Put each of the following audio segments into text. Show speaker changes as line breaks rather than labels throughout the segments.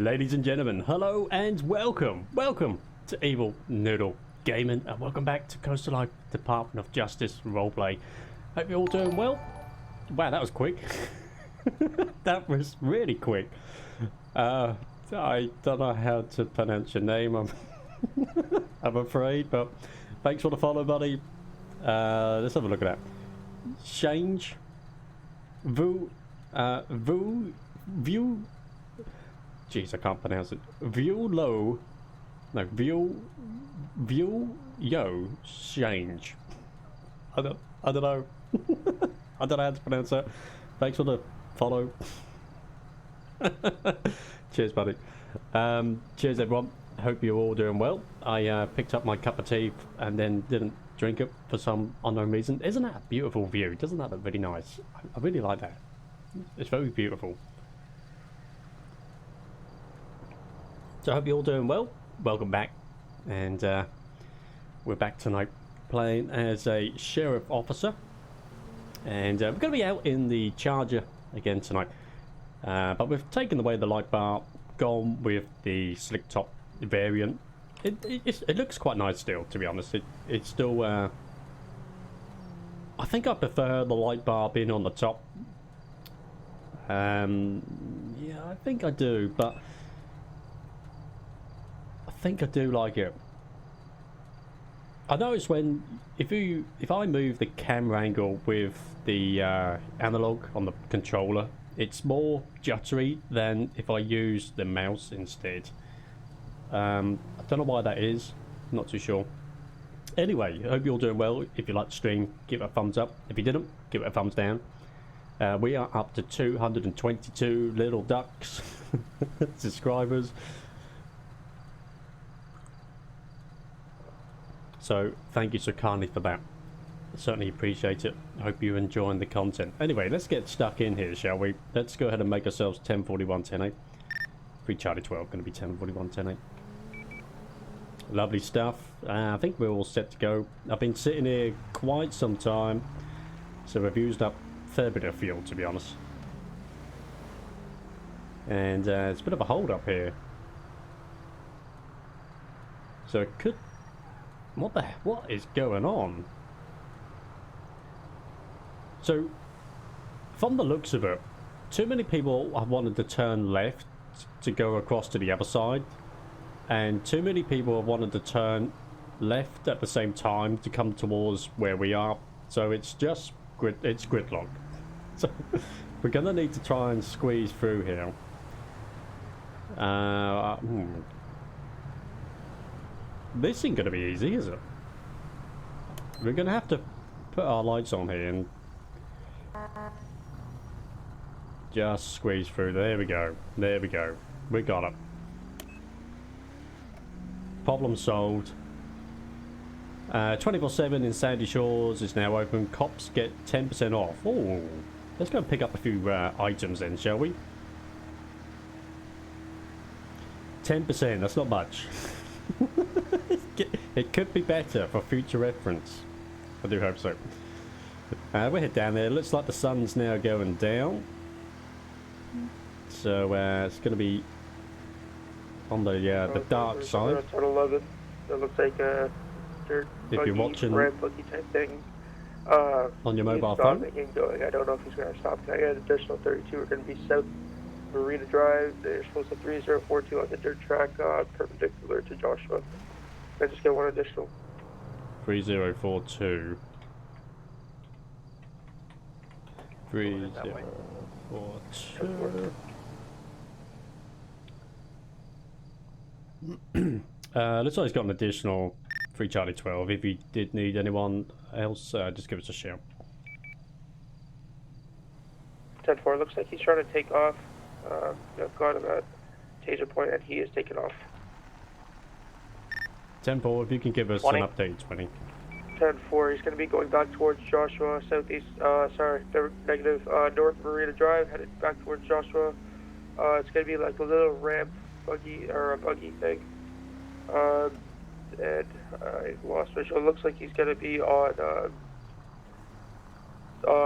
Ladies and gentlemen, hello and welcome to Evil Noodle Gaming, and welcome back to Coastal Life Department of Justice roleplay. Hope you're all doing well. Wow, that was quick. That was really quick. I don't know how to pronounce your name, I'm afraid, but thanks for the follow, buddy. Let's have a look at that. Change. View. Jeez, I can't pronounce it. View yo change. I don't know. I don't know how to pronounce that. Thanks for the follow. Cheers, buddy. Cheers, everyone. Hope you're all doing well. I picked up my cup of tea and then didn't drink it for some unknown reason. Isn't that a beautiful view? Doesn't that look really nice? I really like that. It's very beautiful. So I hope you're all doing well. Welcome back. And we're back tonight playing as a sheriff officer. And we're going to be out in the Charger again tonight. But we've taken away the light bar, gone with the slick top variant. It looks quite nice still, to be honest. It's still... I think I prefer the light bar being on the top. Yeah, I think I do, but... I think I do like it. I notice when if I move the camera angle with the analog on the controller, it's more juddery than if I use the mouse instead. I don't know why that is. Not too sure. Anyway, I hope you're all doing well. If you like the stream, give it a thumbs up. If you didn't, give it a thumbs down. We are up to 222 little ducks subscribers. So thank you so kindly for that. I certainly appreciate it. I hope you're enjoying the content. Anyway, let's get stuck in here, shall we? Let's go ahead and make ourselves 1041 10 8. Free Charlie 12 going to be 1041 10 8. Lovely stuff. I think we're all set to go. I've been sitting here quite some time, so we've used up a fair bit of fuel, to be honest. And it's a bit of a hold up here. So it could... What is going on? So, from the looks of it, too many people have wanted to turn left to go across to the other side, and too many people have wanted to turn left at the same time to come towards where we are. So it's just gridlock. So we're gonna need to try and squeeze through here. This ain't gonna be easy, is it? We're gonna have to put our lights on here and just squeeze through. There we go. There we go. We got it. Problem solved. 24/7 in Sandy Shores is now open. Cops get 10% off. Oh, let's go and pick up a few items then, shall we? 10%, that's not much. It could be better for future reference. I do hope so. We'll head down there. Looks like the sun's now going down. So it's going to be on the dark side.
Total 11. That looks like a dirt
if you're watching
red buggy type thing.
On your mobile phone.
Going. I don't know if he's going to stop. I got an additional 32. We're going to be south Marina Drive. They're supposed to 3042 on the dirt track, perpendicular to Joshua. I just get one additional.
3042. 3042. Looks like he's got an additional 3 Charlie 12. If you did need anyone else, just give us a shout.
10-4, looks like he's trying to take off. I've got him at taser point and he is taking off.
10-4, if you can give us
20.
an update, 20.
10-4, he's going to be going back towards Joshua, southeast, negative, north Marina Drive, headed back towards Joshua. It's going to be like a little ramp buggy, or a buggy thing. And I lost visual. It looks like he's going to be on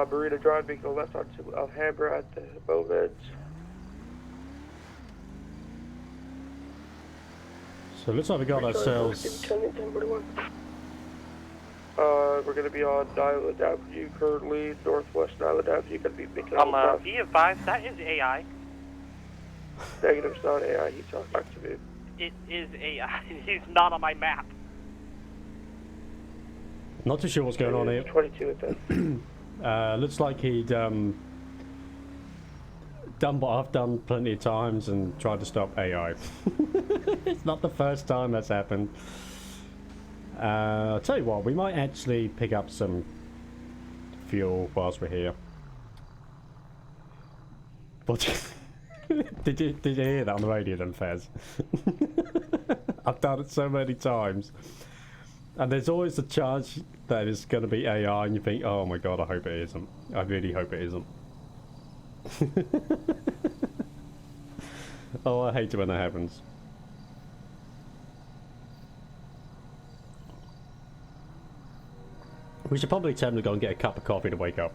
Marina Drive, making a left onto Alhambra at the moment.
So it looks like we got ourselves.
We're gonna be on Island Avenue currently, northwest Island Avenue. Gonna be making all left.
E5, that is AI.
Negative, it's not AI. He talked back to me.
It is AI. He's not on my map.
Not too sure what's going on here.
22 at that.
Looks like he'd done what I've done plenty of times and tried to stop AI. It's not the first time that's happened. I'll tell you what, we might actually pick up some fuel whilst we're here. What? Did you hear that on the radio then, Fez? I've done it so many times. And there's always a chance that it's going to be AI and you think, oh my god, I hope it isn't. I really hope it isn't. Oh, I hate it when that happens. We should probably tell him to go and get a cup of coffee to wake up.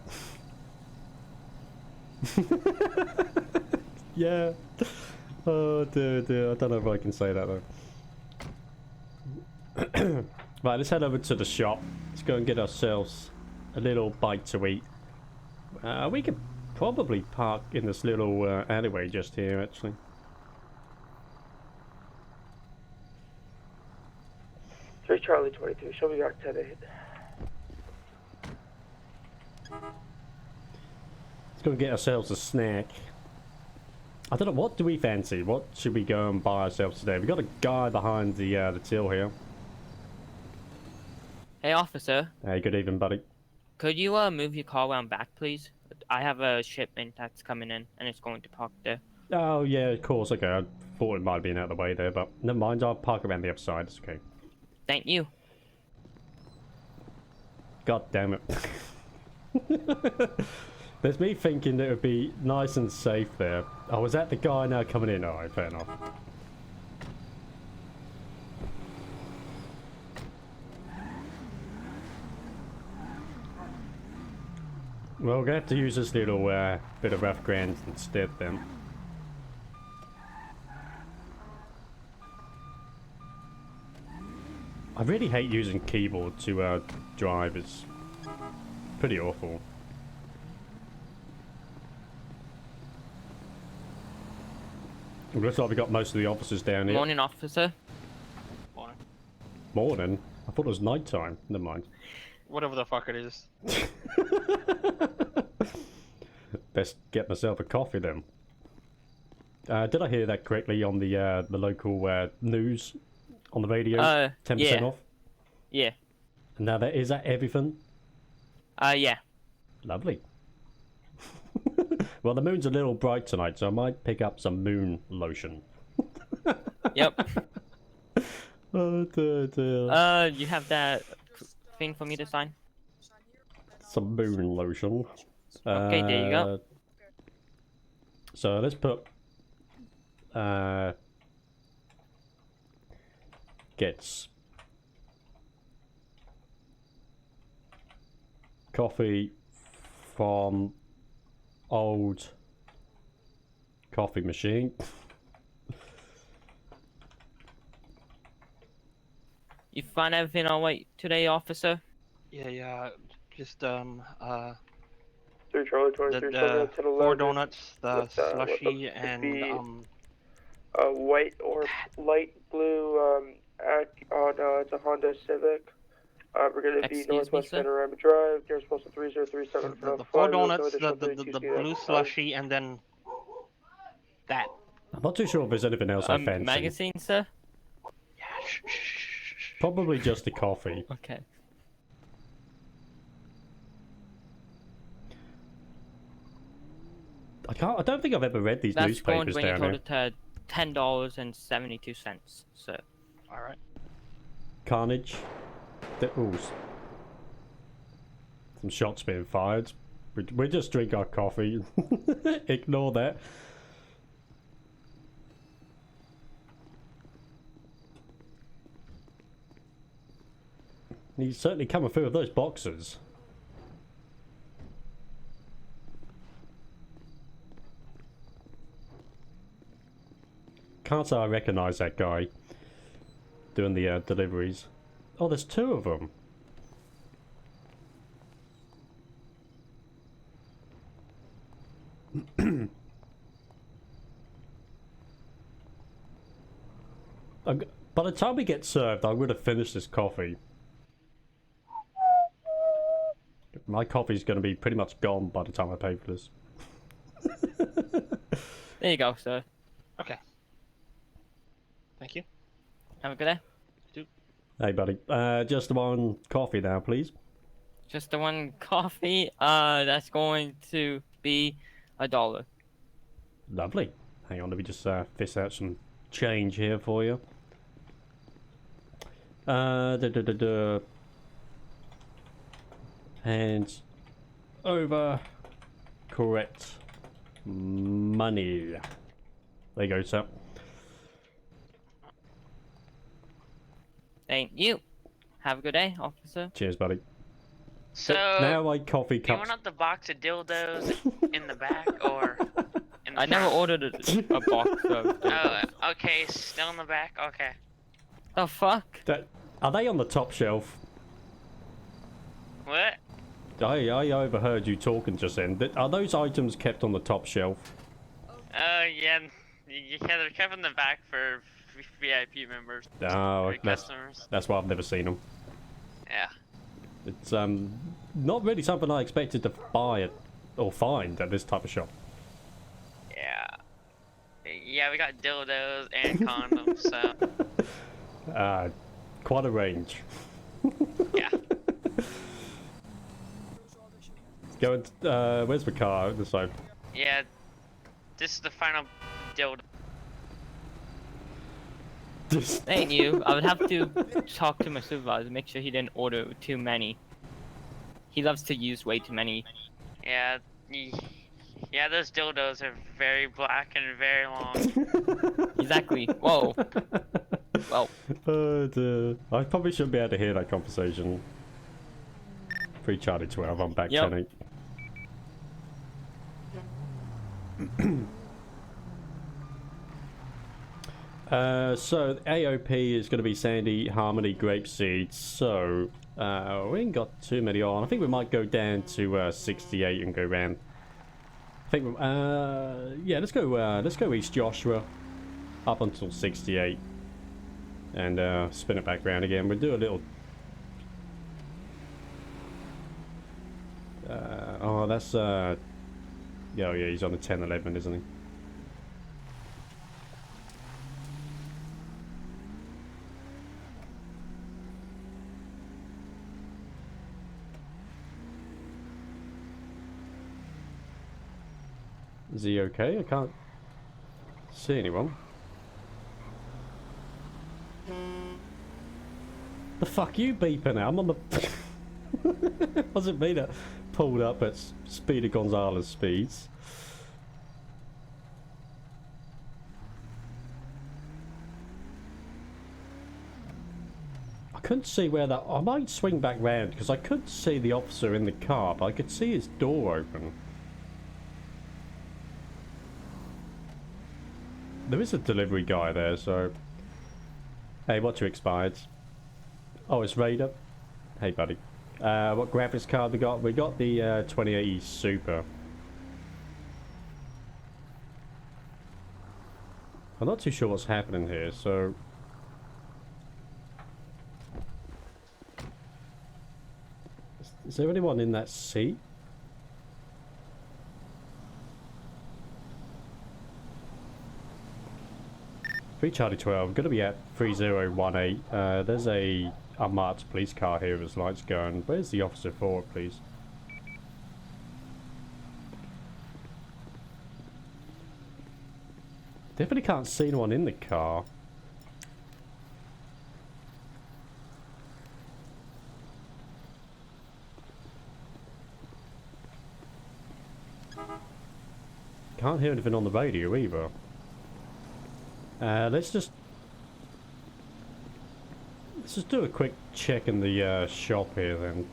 Yeah. Oh dear. I don't know if I can say that though. Right, let's head over to the shop. Let's go and get ourselves a little bite to eat. We could probably park in this little alleyway just here, actually.
Three Charlie 22. Show me back 10-8.
Let's go and get ourselves a snack. I don't know, what do we fancy? What should we go and buy ourselves today? We got a guy behind the till here.
Hey, officer.
Hey, good evening, buddy.
Could you move your car around back, please? I have a shipment that's coming in, and it's going to park there.
Oh, yeah, of course, okay. I thought it might have been out of the way there, but never mind, I'll park around the other side, it's okay.
Thank you.
God damn it. There's me thinking that it would be nice and safe there. Oh, was that the guy now coming in? Alright, fair enough. Well, we're going to have to use this little bit of rough ground instead then. I really hate using keyboard to drive, it's pretty awful. It looks like we got most of the officers down here.
Morning, officer.
Morning.
Morning? I thought it was night time. Never mind.
Whatever the fuck it is.
Best get myself a coffee then. Did I hear that correctly on the local news on the radio? 10%
yeah.
off?
Yeah.
Now is that everything?
Yeah.
Lovely. Well, the moon's a little bright tonight, so I might pick up some moon lotion.
Yep.
Oh dear.
You have that thing for me to sign?
Some moon lotion.
Okay, there you go.
So let's put gets coffee from old coffee machine.
You find everything all right today, officer?
Yeah, just
3 Charlie 23.
the
to the
4
left
donuts, the
with,
slushy,
what
and
be white or light blue it's a Honda Civic. We're going to be
Excuse me,
northwest
sir?
Panorama Drive. Nearest postal 3037
the 4 donuts, the blue slushy, and then that.
I'm not too sure if there's anything else I fancy.
Magazine, sir?
Yeah, shh.
Probably just the coffee.
Okay.
I don't think I've ever read these
That's going to
newspapers
bring your
down
total
here.
to $10.72, sir.
Alright.
Carnage. Ooh. Some shots being fired. We just drink our coffee. Ignore that. He's certainly coming through with those boxes. Can't say I recognise that guy. doing the deliveries. Oh, there's 2 of them. By the time we get served, I would have finished this coffee. My coffee's going to be pretty much gone by the time I pay for this.
There you go, sir.
Okay. Thank you.
Have a good day.
Hey, buddy. Just one coffee now, please.
Just the one coffee. That's going to be $1.
Lovely. Hang on, let me just fish out some change here for you. Hands over. Correct. Money. There you go, sir.
Thank you. Have a good day, officer.
Cheers, buddy.
So,
Now my coffee
do you
cups.
want the box of dildos in the back or in the
I never
front?
ordered a box of.
Oh, okay, still in the back? Okay.
The fuck?
Are they on the top shelf?
What?
I overheard you talking just then. Are those items kept on the top shelf?
Yeah, they're kept in the back for VIP members.
Oh,
for
that's
customers.
why I've never seen them.
Yeah.
It's not really something I expected to buy or find at this type of shop.
Yeah. Yeah, we got dildos and condoms, so.
Quite a range.
Yeah.
Going. Where's the car? This side.
Yeah. This is the final dildo.
Thank you. I would have to talk to my supervisor, make sure he didn't order too many. He loves to use way too many.
Yeah. Yeah, those dildos are very black and very long.
Exactly. Whoa. Well.
Dear. I probably shouldn't be able to hear that conversation. 3 Charlie 12. I'm back.
Yep.
10-8. So AOP is going to be Sandy, Harmony, Grapeseed. So we ain't got too many on. I think we might go down to 68 and go round. I think yeah, let's go East Joshua up until 68 and spin it back round again. We'll do a little. Oh, that's yeah, he's on the 10-11, isn't he? Is he okay? I can't see anyone. The fuck you beeping at? I'm on the... Wasn't me that pulled up at Speedy Gonzalez speeds. I couldn't see where that... I might swing back round because I couldn't see the officer in the car, but I could see his door open. There is a delivery guy there, so... Hey, what's your expired? Oh, it's Raider. Hey, buddy. What graphics card we got? We got the 2080 Super. I'm not too sure what's happening here, so... Is there anyone in that seat? Charlie 12, going to be at 3018. There's a unmarked police car here with his lights going. Where's the officer for it, please? Definitely can't see anyone in the car. Can't hear anything on the radio either. Let's just do a quick check in the shop here then.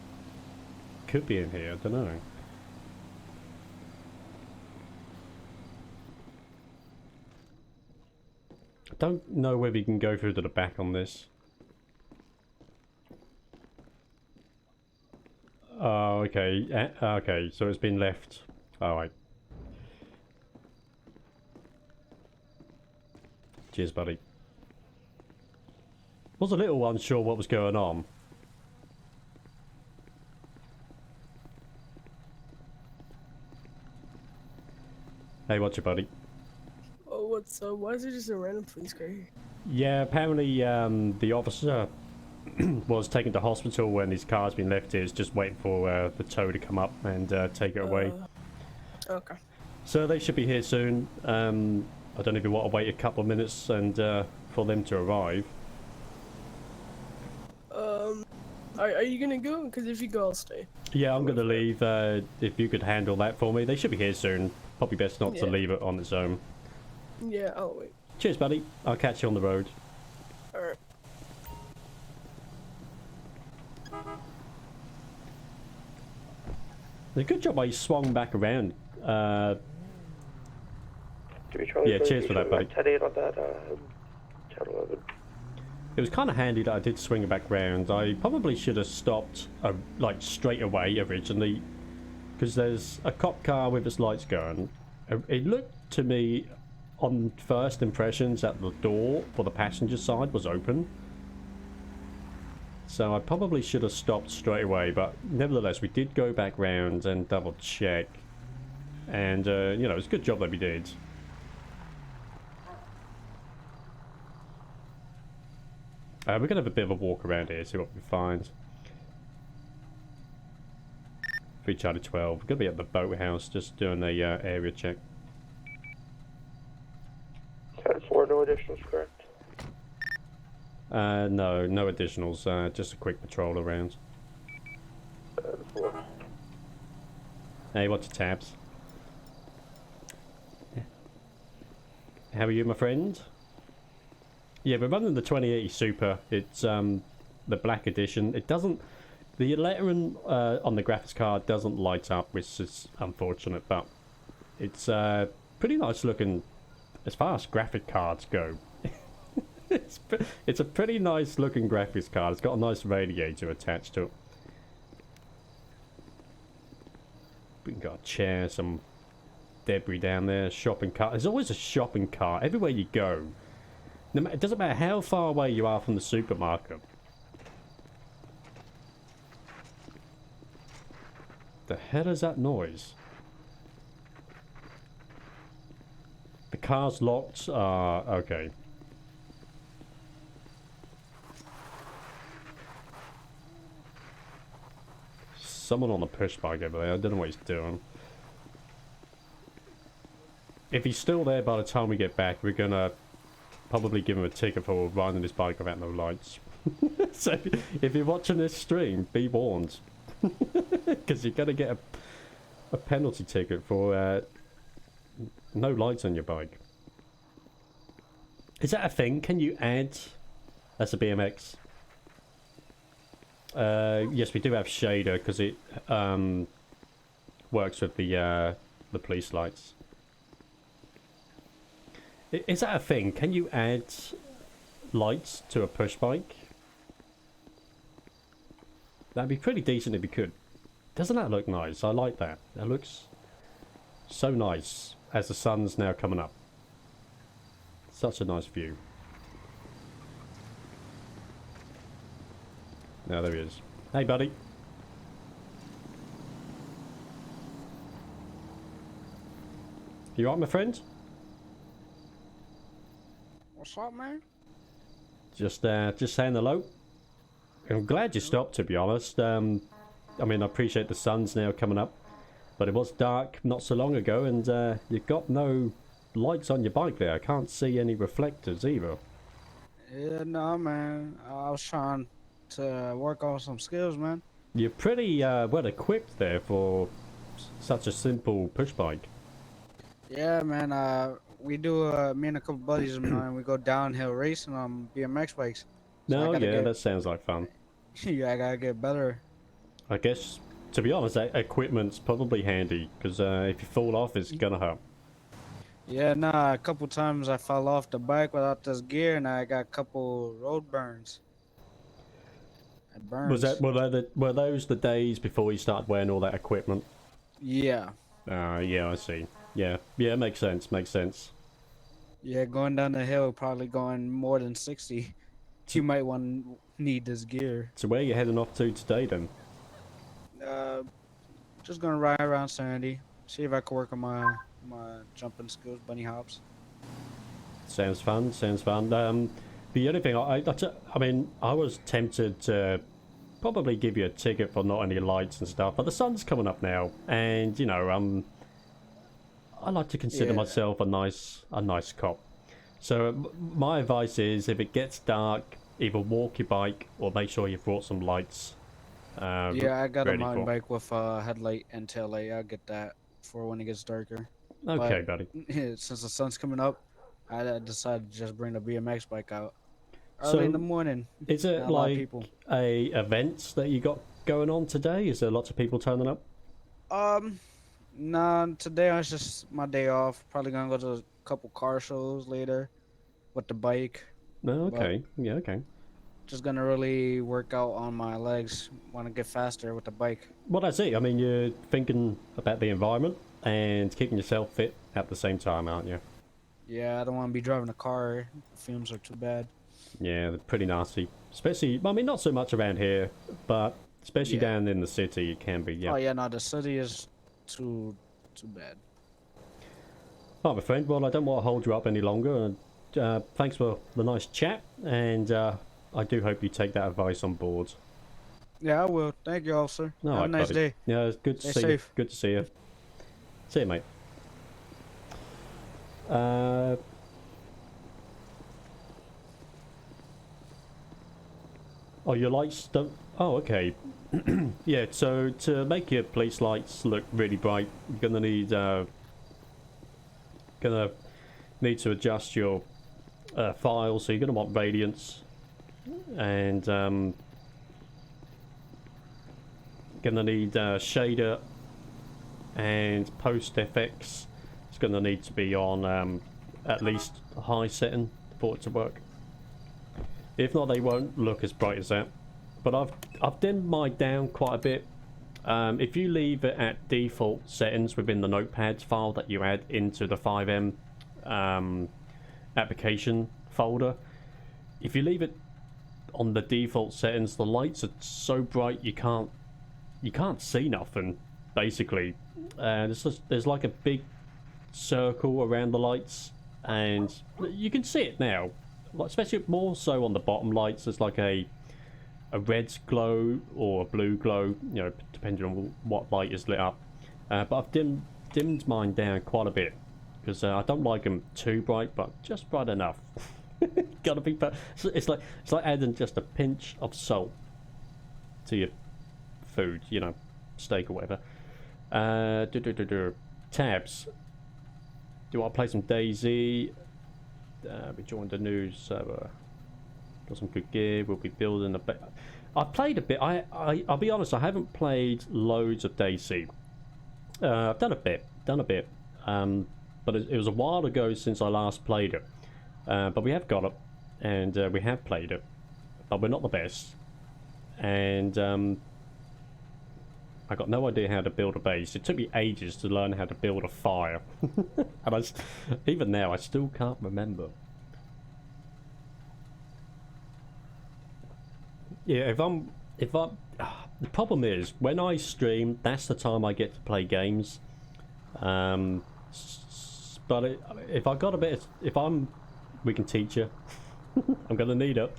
Could be in here, I don't know. I don't know whether you can go through to the back on this. Oh, okay. Okay, so it's been left. Alright. Cheers, buddy. Was a little unsure what was going on. Hey, what's your buddy?
Oh, what's up? Why is there just a random police car here?
Yeah, apparently the officer was taken to hospital when his car's been left here. It's just waiting for the tow to come up and take it away.
Okay.
So they should be here soon. I don't know if you want to wait a couple of minutes and for them to arrive.
Are you gonna go? Because if you go, I'll stay.
Yeah, I'm gonna leave. If you could handle that for me. They should be here soon. Probably best not to leave it on its own.
Yeah, I'll wait.
Cheers, buddy. I'll catch you on the road.
Alright.
A good job I swung back around. Yeah, cheers for that, buddy.
10-8 on that, channel 11.
It was kind of handy that I did swing it back round. I probably should have stopped, like, straight away originally, because there's a cop car with its lights going. It looked to me, on first impressions, that the door for the passenger side was open. So I probably should have stopped straight away, but nevertheless, we did go back round and double check. And, you know, it's a good job that we did. We're going to have a bit of a walk around here, see what we find. 3 Charlie 12. We're going to be at the boathouse, just doing a area check.
10-4, no additionals, correct?
No additionals, just a quick patrol around.
10-4.
Hey, what's your tabs? How are you, my friend? Yeah, we're running the 2080 Super. It's the black edition. It doesn't... The lettering on the graphics card doesn't light up, which is unfortunate, but it's pretty nice looking as far as graphic cards go. It's a pretty nice looking graphics card. It's got a nice radiator attached to it. We've got a chair, some debris down there, shopping cart. There's always a shopping cart everywhere you go. No, it doesn't matter how far away you are from the supermarket. The hell is that noise? The car's locked. Okay. Someone on the push bike over there. I don't know what he's doing. If he's still there by the time we get back, we're gonna probably give him a ticket for riding his bike without no lights. So if you're watching this stream, be warned. Because you're gonna get a penalty ticket for no lights on your bike. Is that a thing? Can you add... That's a BMX. Yes, we do have shader because it works with the police lights. Is that a thing? Can you add lights to a push bike? That'd be pretty decent if you could. Doesn't that look nice? I like that. That looks so nice as the sun's now coming up. Such a nice view. Now there he is. Hey, buddy. You alright, my friend?
What's up, man?
Just saying hello. I'm glad you stopped, to be honest. I mean, I appreciate the sun's now coming up, but it was dark not so long ago, and you've got no lights on your bike there. I can't see any reflectors either.
Yeah, no, man. I was trying to work on some skills, man.
You're pretty well equipped there for such a simple push bike.
Yeah, man. Me and a couple buddies of mine, we go downhill racing on BMX bikes.
No, yeah, that sounds like fun.
Yeah, I gotta get better.
I guess, to be honest, that equipment's probably handy, because if you fall off, it's gonna hurt.
Yeah, nah, a couple times I fell off the bike without this gear, and I got a couple road burns. It burns.
Was that were those the days before you started wearing all that equipment?
Yeah.
Yeah, I see. Yeah, makes sense. Makes sense.
Yeah, going down the hill, probably going more than 60. You might need this gear.
So where are you heading off to today then?
Just gonna ride around Sandy, see if I can work on my jumping skills, bunny hops.
Sounds fun. Sounds fun. The only thing I mean, I was tempted to probably give you a ticket for not any lights and stuff, but the sun's coming up now, and you know, I like to consider myself a nice cop. So my advice is, if it gets dark, either walk your bike or make sure you've brought some lights.
Yeah, I got a
ready
mountain
for.
bike with headlight and tail light. I'll get that for when it gets darker.
Okay,
But,
buddy.
since the sun's coming up, I decided to just bring the BMX bike out early in the morning.
Is it
Not a lot of
like
people.
a events that you got going on today? Is there lots of people turning up?
Nah, today was just my day off. Probably gonna go to a couple car shows later with the bike.
No, okay. Yeah, okay.
Just gonna really work out on my legs. Want to get faster with the bike.
Well, that's it. I mean, you're thinking about the environment and keeping yourself fit at the same time, aren't you?
Yeah, I don't want to be driving a car. The fumes are too bad.
Yeah, they're pretty nasty. Especially, I mean, not so much around here, but especially down in the city, it can be, yeah.
Oh yeah, no, the city is too bad.
All right, my friend. Well, I don't want to hold you up any longer. Thanks for the nice chat, and I do hope you take that advice on board.
Yeah, I will. Thank you, officer.
No,
Have a nice day.
Yeah, it's good to
Stay
see
safe.
you. Good to see you. See you, mate. Oh, your lights don't... Oh, okay. Yeah, so to make your police lights look really bright, you're gonna need to adjust your file. So you're gonna want radiance, and gonna need shader and post FX. It's gonna need to be on at least a high setting for it to work. If not, they won't look as bright as that. But I've dimmed mine down quite a bit. If you leave it at default settings within the notepad file that you add into the FiveM application folder, if you leave it on the default settings, the lights are so bright you can't see nothing. Basically, there's like a big circle around the lights, and you can see it now. Especially more so on the bottom lights, there's like a red glow or a blue glow, you know, depending on what light is lit up. But I've dimmed mine down quite a bit because I don't like them too bright, but just bright enough. Gotta be, it's like adding just a pinch of salt to your food, you know, steak or whatever. Tabs. Do I play some DayZ? We joined a new server. Got some good gear. We'll be building a bit. I played a bit. I'll be honest. I haven't played loads of DayZ. I've done a bit. But it was a while ago since I last played it. But we have got it, and we have played it. But we're not the best. And I got no idea how to build a base. It took me ages to learn how to build a fire. And even now, I still can't remember. Yeah, the problem is, when I stream, that's the time I get to play games. But if I got a bit, we can teach you. I'm gonna need it.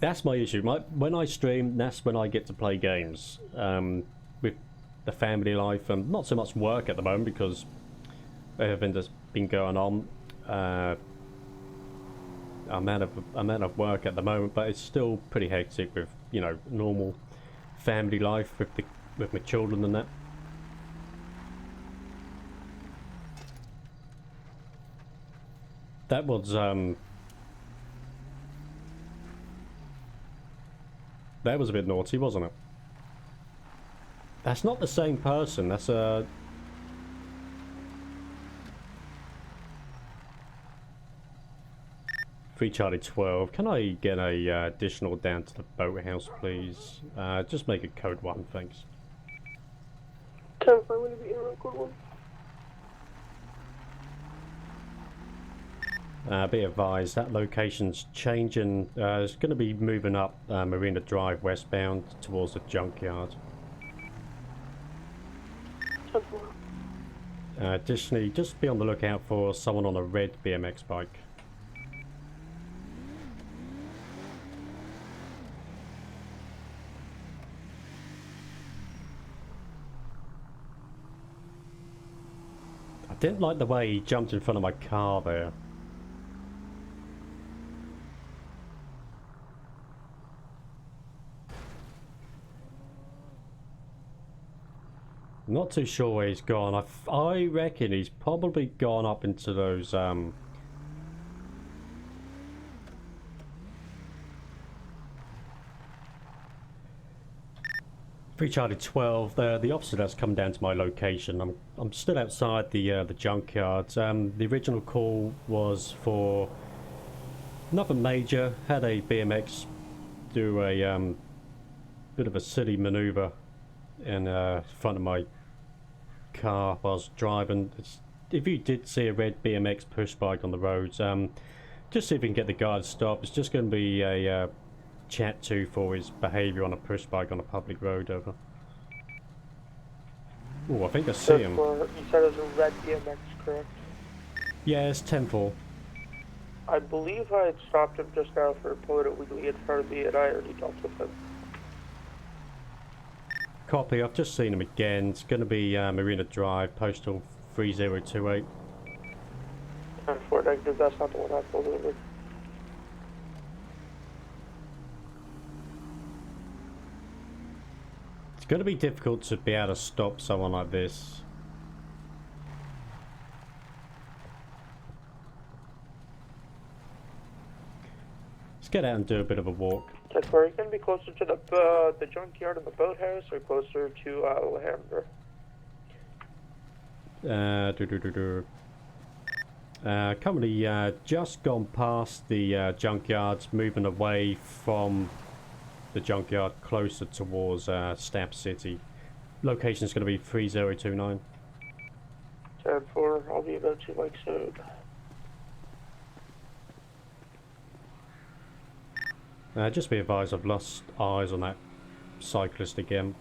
That's my issue. When I stream, that's when I get to play games with the family life, and not so much work at the moment because everything that's been going on. I'm out of work at the moment, but it's still pretty hectic with, you know, normal family life with my children and that. That was that was a bit naughty, wasn't it? That's not the same person. That's a... 3 Charlie 12. Can I get a additional down to the boathouse, please? Just make it code 1, thanks.
10-4, I'm going to be in code 1.
Be advised, that location's changing. It's going to be moving up Marina Drive westbound towards the junkyard.
10-4.
Additionally, just be on the lookout for someone on a red BMX bike. I didn't like the way he jumped in front of my car there. Not too sure where he's gone. I reckon he's probably gone up into those 3 Charlie 12. The officer that's come down to my location. I'm still outside the junkyard. The original call was for nothing major. Had a BMX do a bit of a silly maneuver in front of my car while I was driving. If you did see a red BMX push bike on the roads, just see if you can get the guy to stop. It's just going to be a chat to for his behaviour on a push bike on a public road. Over. Oh, I think I see him.
You said it was a red BMX, correct?
Yeah, it's 10-4.
I believe I had stopped him just now for pulling it illegally in front of me, and I already dealt with him.
Copy, I've just seen him again. It's going to be Marina Drive, postal 3028.
10-4 negative, that's not the one I pulled over.
It's going to be difficult to be able to stop someone like this. Let's get out and do a bit of a walk.
10-4, are you going to be closer to the junkyard and the boathouse, or closer to Alhambra?
Currently just gone past the junkyards, moving away from the junkyard closer towards Stab City. Location is going to be 3029.
10-4, I'll be about to like soon.
Just be advised, I've lost eyes on that cyclist again.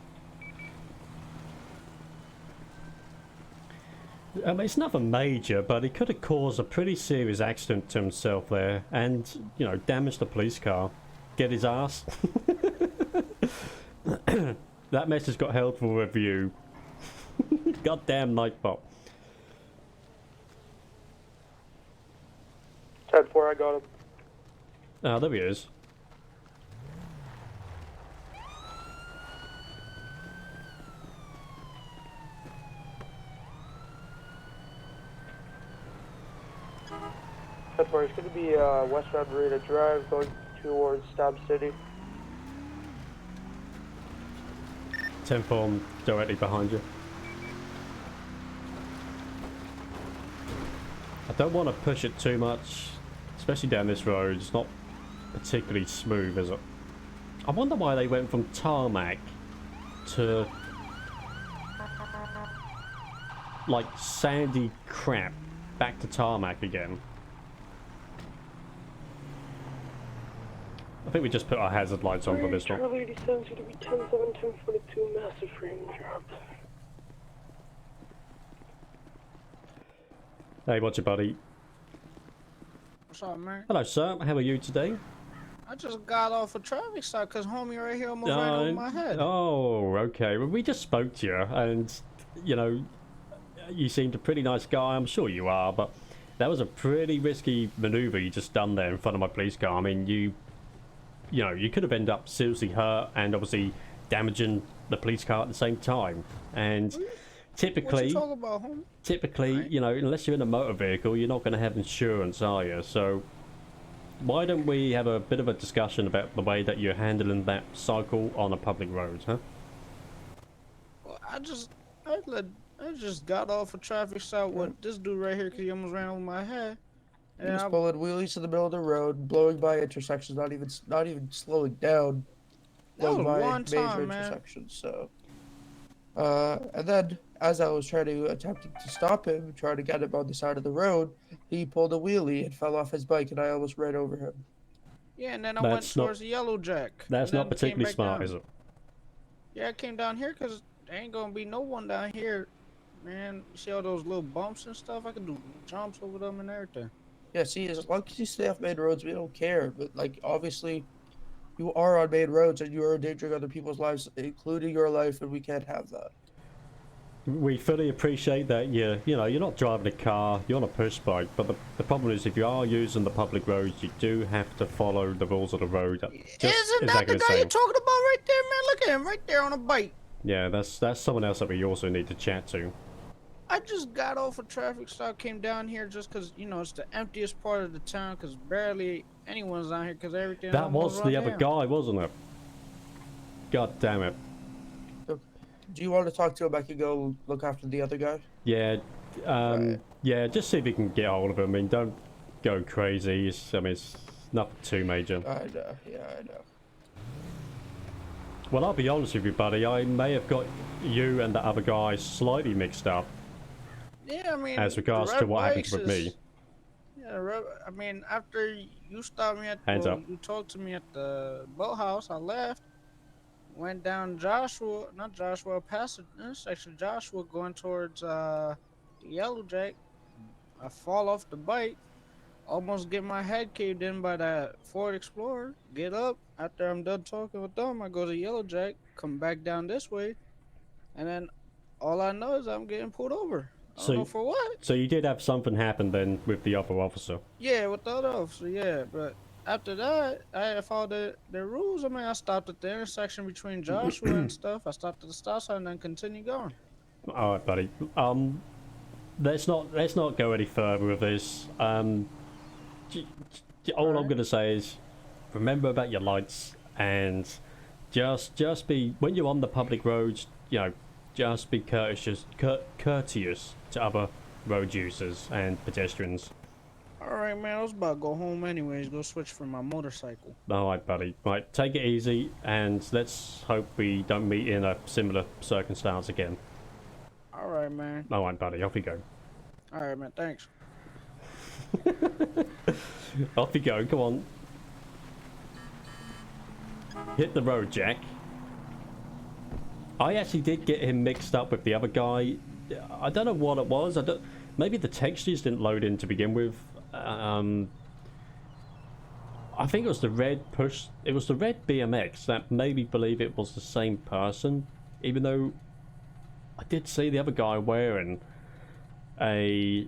It's nothing major, but he could have caused a pretty serious accident to himself there, and, you know, damaged the police car. Get his ass. That mess has got held for review. Goddamn Nightbot.
10-4, I got him.
Ah, there he is.
It's going to be westbound Marina Drive, going towards Stab City.
10-4 directly behind you. I don't want to push it too much, especially down this road. It's not particularly smooth, is it? I wonder why they went from tarmac to like sandy crap back to tarmac again. I think we just put our hazard lights on for this one.
Charlie 87 is going to be 10-7, 10-42, massive frame drop.
Hey, what's your buddy?
What's up, man?
Hello, sir. How are you today?
I just got off a traffic stop because homie right here almost ran over my head.
Oh, okay. Well, we just spoke to you, and, you know, you seemed a pretty nice guy. I'm sure you are, but that was a pretty risky maneuver you just done there in front of my police car. I mean, you know, you could have ended up seriously hurt and obviously damaging the police car at the same time. And typically,
what you talking about, homie?
Typically, right, you know, unless you're in a motor vehicle, you're not going to have insurance, are you? So why don't we have a bit of a discussion about the way that you're handling that cycle on a public road, huh?
Well, I just got off a traffic stop with this dude right here because he almost ran over my head. He was pulling wheelies in the middle of the road, blowing by intersections, not even slowing down,
That was
blowing by
one
major
time, man.
intersections. So, and then as I was attempting to stop him, trying to get him on the side of the road, he pulled a wheelie and fell off his bike, and I almost ran over him.
Yeah, and then I went
That's not
towards the Yellow Jack.
that's
and
not
then came
particularly
back
smart,
down.
is it?
Yeah, I came down here because there ain't gonna be no one down here. Man, you see all those little bumps and stuff? I can do jumps over them and everything.
Yeah, see, as long as you stay off main roads, we don't care. But like, obviously, you are on main roads and you are endangering other people's lives, including your life, and we can't have that.
We fully appreciate that you're not driving a car, you're on a push bike, but the problem is if you are using the public roads, you do have to follow the rules of the road.
Isn't that the guy you're talking about right there, man? Look at him right there on a bike.
Yeah, that's someone else that we also need to chat to.
I just got off a traffic stop, came down here just because, it's the emptiest part of the town because barely anyone's down here because everything
That was the other guy, wasn't it? God damn it.
Do you want to talk to him? I can go look after the other guy.
Yeah,
Right.
yeah, just see if you can get hold of him. I mean, don't go crazy. It's nothing too major.
I know, yeah, I know.
Well, I'll be honest with you, buddy. I may have got you and the other guy slightly mixed up
Yeah, I mean,
as regards to what happened with me.
Yeah, I mean, after you stopped me
Hands up.
you talked to me at the boathouse, I left, went down past the intersection, Joshua going towards the Yellow Jack. I fall off the bike, almost get my head caved in by that Ford Explorer. Get up, after I'm done talking with them, I go to Yellow Jack, come back down this way, and then all I know is I'm getting pulled over. I don't know for what.
So you did have something happen then with the other officer?
Yeah, with the other officer, yeah. But after that, I followed the rules. I mean, I stopped at the intersection between Joshua and stuff. I stopped at the stop sign and then continued going.
All right, buddy. Let's not go any further with this. All I'm gonna say is, remember about your lights and just be when you're on the public roads. Just be courteous to other road users and pedestrians.
Alright, man, I was about to go home anyways, go switch for my motorcycle.
Alright, buddy. Right, take it easy, and let's hope we don't meet in a similar circumstance again.
Alright, man.
Alright, buddy, off you go.
Alright, man, thanks.
Off you go, come on. Hit the road, Jack. I actually did get him mixed up with the other guy. I don't know what it was. Maybe the textures didn't load in to begin with. I think it was the red BMX that made me believe it was the same person, even though I did see the other guy wearing a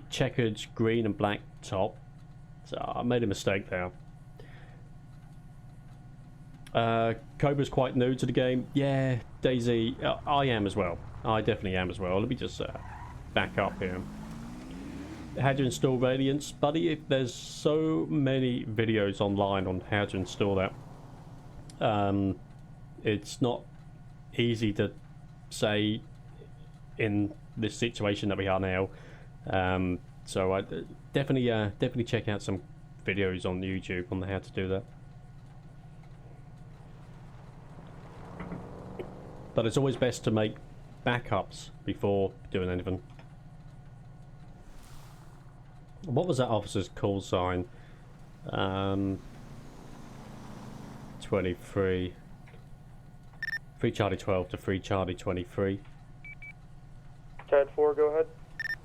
checkered green and black top. So I made a mistake there. Cobra's quite new to the game. Yeah, Daisy, I am as well. I definitely am as well. Let me just back up here. How to install Radiance, buddy? There's so many videos online on how to install that. It's not easy to say in this situation that we are now. So I definitely check out some videos on YouTube on how to do that. But it's always best to make backups before doing anything. What was that officer's call sign? 23. 3 Charlie 12 to 3 Charlie 23.
Ted 4, go ahead.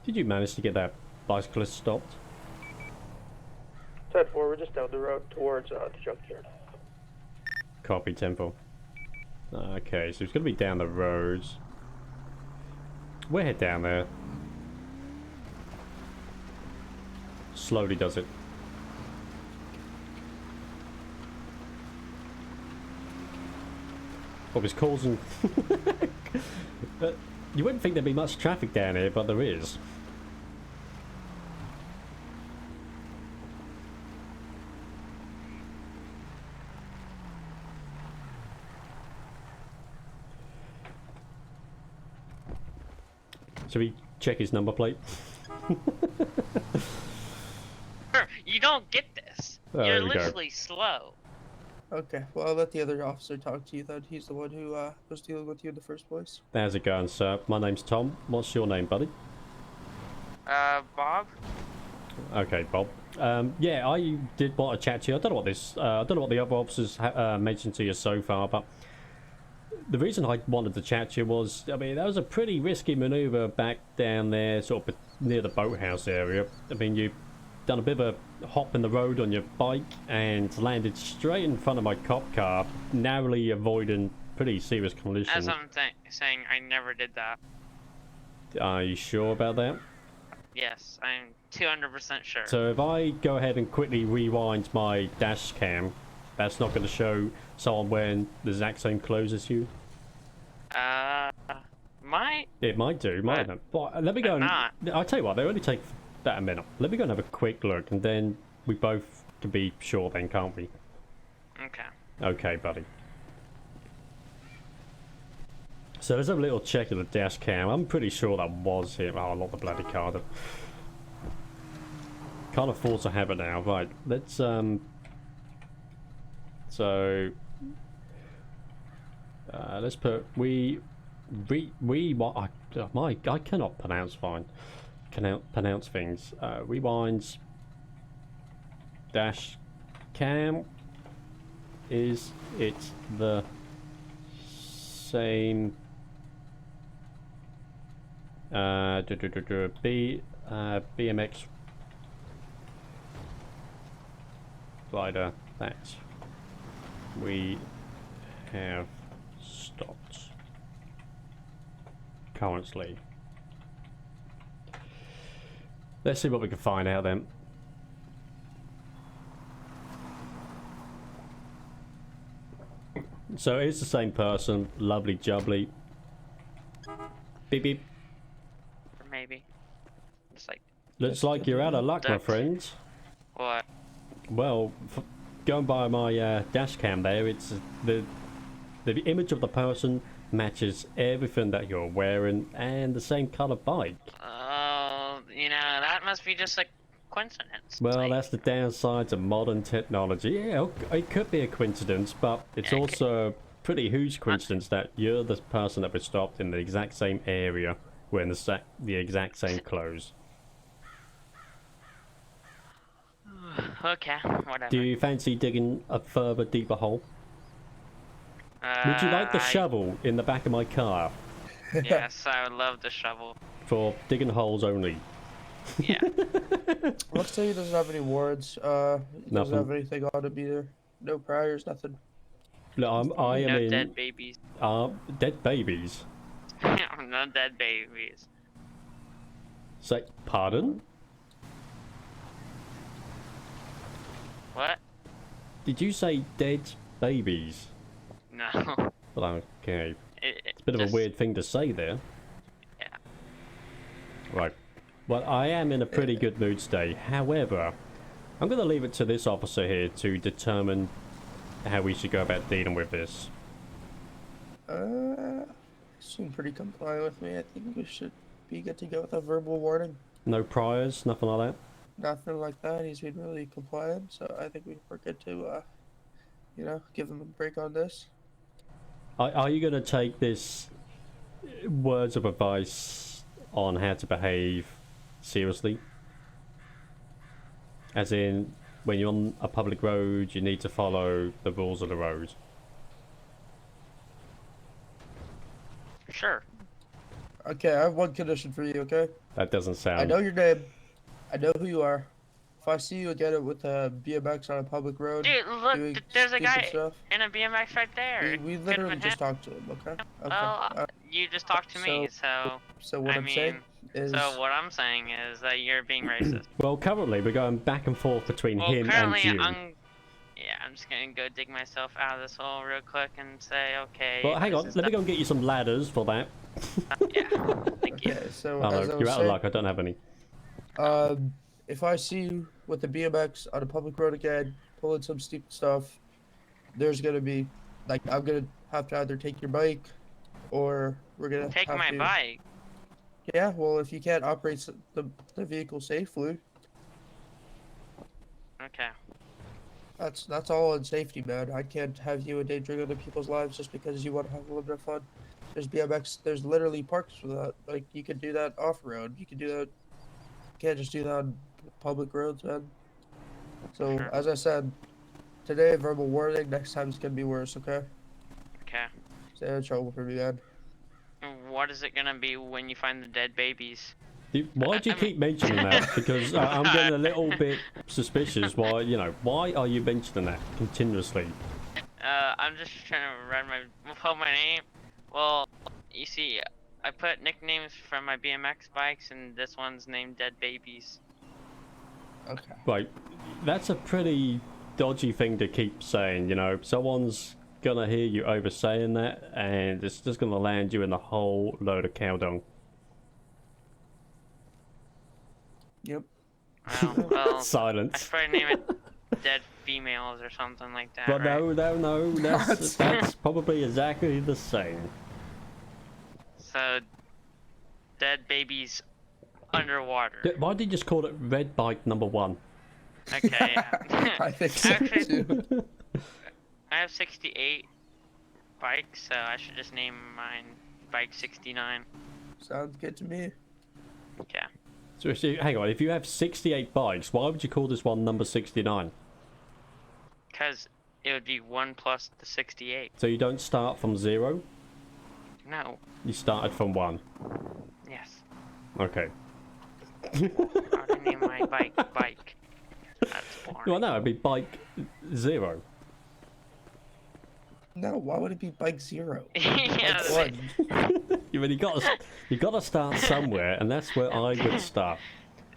Did you manage to get that bicyclist stopped?
Ted 4, we're just down the road towards the junkyard.
Copy, tempo. Okay, so it's going to be down the road. We'll head down there. Slowly does it. What was causing... You wouldn't think there'd be much traffic down here, but there is. Should we check his number plate?
don't get this.
There
You're
we go.
literally slow.
Okay, well, I'll let the other officer talk to you then. He's the one who was dealing with you in the first place.
How's it going, sir? My name's Tom. What's your name, buddy?
Bob?
Okay, Bob. Yeah, I did want to chat to you. I don't know what this. I don't know what the other officers mentioned to you so far, but the reason I wanted to chat to you was, I mean, that was a pretty risky maneuver back down there, sort of near the boathouse area. I mean, you done a bit of a hop in the road on your bike and landed straight in front of my cop car, narrowly avoiding pretty serious collision.
As I'm saying, I never did that.
Are you sure about that?
Yes, I'm 200% sure.
So if I go ahead and quickly rewind my dash cam, that's not going to show someone wearing the exact same clothes as you?
Might?
It might do, might not. But let me go and...
not.
I'll tell you what, they only take that a minute. Let me go and have a quick look, and then we both can be sure then, can't we?
Okay.
Okay, buddy. So let's have a little check of the dash cam. I'm pretty sure that was him. Oh, not the bloody car. Can't afford to have it now. Right, let's so let's put I cannot pronounce pronounce things. Rewinds dash cam. Is it the same BMX rider that we have stopped currently? Let's see what we can find out then. So it's the same person, lovely jubbly. Beep beep.
Or maybe. It's like,
Looks like you're out of luck, my
Duck.
friends.
what?
Well, going by my dash cam there, it's the image of the person matches everything that you're wearing and the same color bike.
Oh, that must be just a coincidence.
Well,
Like,
that's the downside to modern technology. Yeah, it could be a coincidence, but it's
Yeah,
also a pretty huge coincidence that you're the person that was stopped in the exact same area wearing the exact same clothes.
Okay, whatever.
Do you fancy digging a further deeper hole? Would you like the shovel in the back of my car
Yes, I would love the shovel.
for digging holes only?
Yeah.
Looks like he doesn't have any warrants. He
Nothing.
doesn't have anything on him either. No priors, nothing.
No, I am
No
in...
dead babies.
Dead babies?
No dead babies.
Say, pardon?
What?
Did you say dead babies?
No.
Well, okay.
It's
A bit of a weird thing to say there.
Yeah.
Right. Well, I am in a pretty good mood today. However, I'm going to leave it to this officer here to determine how we should go about dealing with this.
Seem pretty compliant with me. I think we should be good to go with a verbal warning.
No priors, nothing like that?
Nothing like that. He's been really compliant, so I think we're good to, give him a break on this.
Are you going to take this words of advice on how to behave seriously? As in, when you're on a public road, you need to follow the rules of the road.
Sure.
Okay, I have one condition for you, okay?
That doesn't sound...
I know your name. I know who you are. If I see you again with a BMX on a public road,
Dude, look,
doing
there's a
stupid
guy
stuff,
in a BMX right there.
we
Could've
literally
been
just
him.
talked to him, okay? Okay.
Well, you just talked to me, so
So what
I
I'm
mean,
saying is...
so what I'm saying is that you're being racist.
Well, currently we're going back and forth between
Well,
him and
currently
you.
I'm just gonna go dig myself out of this hole real quick and say, okay.
Well, hang
this
on.
is
Let me go and get you some ladders for that.
Yeah, thank you.
Okay, so
Oh,
as I
no,
was
you're out of
saying,
luck. I don't have any.
if I see you with the BMX on a public road again, pulling some stupid stuff, there's gonna be, like, I'm gonna have to either take your bike, or we're gonna
Take
have
my
to...
bike.
Yeah, well, if you can't operate the vehicle safely,
Okay.
That's all in safety, man. I can't have you endangering other people's lives just because you want to have a little bit of fun. There's BMX. There's literally parks for that. Like you could do that off road. You could do that. You can't just do that on public roads, man. So
Sure.
as I said, today verbal warning. Next time it's gonna be worse. Okay.
Okay.
Stay out of trouble for me, man.
What is it gonna be when you find the dead babies?
Why do you keep mentioning that? Because I'm getting a little bit suspicious. Why, you know, why are you mentioning that continuously?
I'm just trying to pull my name. Well, you see, I put nicknames from my BMX bikes, and this one's named Dead Babies.
Okay.
Right, that's a pretty dodgy thing to keep saying, you know. Someone's gonna hear you over saying that, and it's just gonna land you in a whole load of cow dung.
Yep.
Well, I
Silence.
should probably name it Dead Females or something like that,
But
right?
no, that's probably exactly the same.
So, Dead Babies Underwater.
Why did you just call it Red Bike number 1?
Okay, yeah.
I think so
Actually,
too.
I have 68 bikes, so I should just name mine Bike 69.
Sounds good to me.
Okay.
So hang on, if you have 68 bikes, why would you call this one number 69?
Because it would be 1 plus the 68.
So you don't start from 0?
No.
You started from 1.
Yes.
Okay.
How do I name my bike? Bike. That's boring.
Well, no, it'd be bike 0.
No, why would it be bike 0?
Yeah,
Bike 1.
You really gotta start somewhere, and that's where I would start.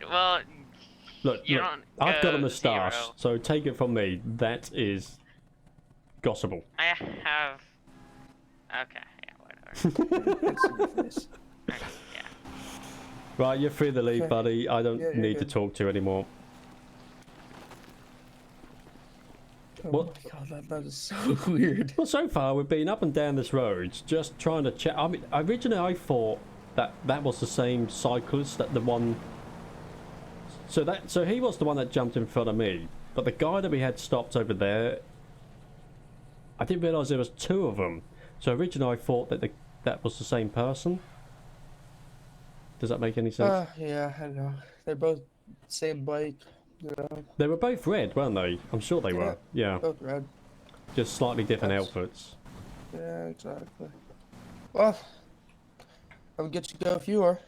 well,
Look,
you
look,
don't
I've got a
go
moustache,
0.
so take it from me. That is gossable.
I have. Okay, yeah, whatever.
It's
Okay, yeah.
Right, you're free to leave,
Okay.
buddy. I don't
Yeah, you're
need to
good.
talk to you anymore.
Oh
What?
my god, that is so weird.
Well, so far we've been up and down this road, just trying to check. I mean, originally I thought that was the same cyclist, that the one. So he was the one that jumped in front of me, but the guy that we had stopped over there, I didn't realise there was 2 of them. So originally I thought that that was the same person. Does that make any sense?
Yeah, I know. They're both same bike, you know.
They were both red, weren't they? I'm sure they were. Yeah,
Both red.
just slightly different
That's-
outfits.
Yeah, exactly. Well, I'll get you go if you are.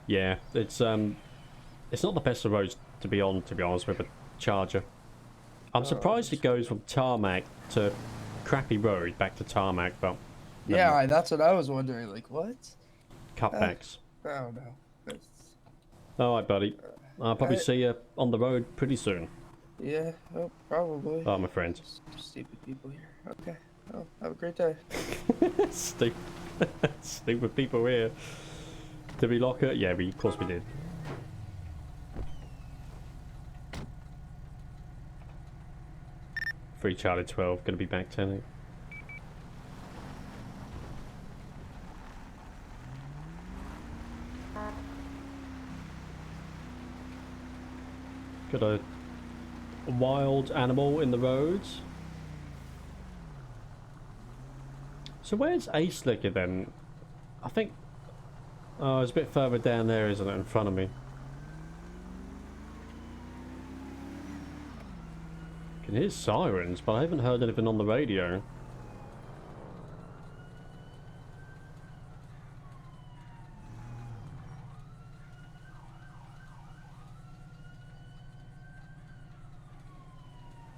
Yeah, it's not the best of roads to be on, to be honest, with a Charger. I'm surprised it goes from tarmac to crappy road back to tarmac, but never
Yeah,
mind.
that's what I was wondering. Like, what?
Cutbacks.
I don't know. It's,
All right, buddy. I'll probably
I-
see you on the road pretty soon.
yeah, oh, probably.
Oh, my friend.
Stupid people here. Okay. Oh, have a great day.
Stupid, stupid people here. Did we lock it? Yeah, of course we did. Free Charlie 12, gonna be back 10. Got a wild animal in the roads. So where's Ace Liquor then? I think... Oh, it's a bit further down there, isn't it, in front of me? I can hear sirens, but I haven't heard anything on the radio.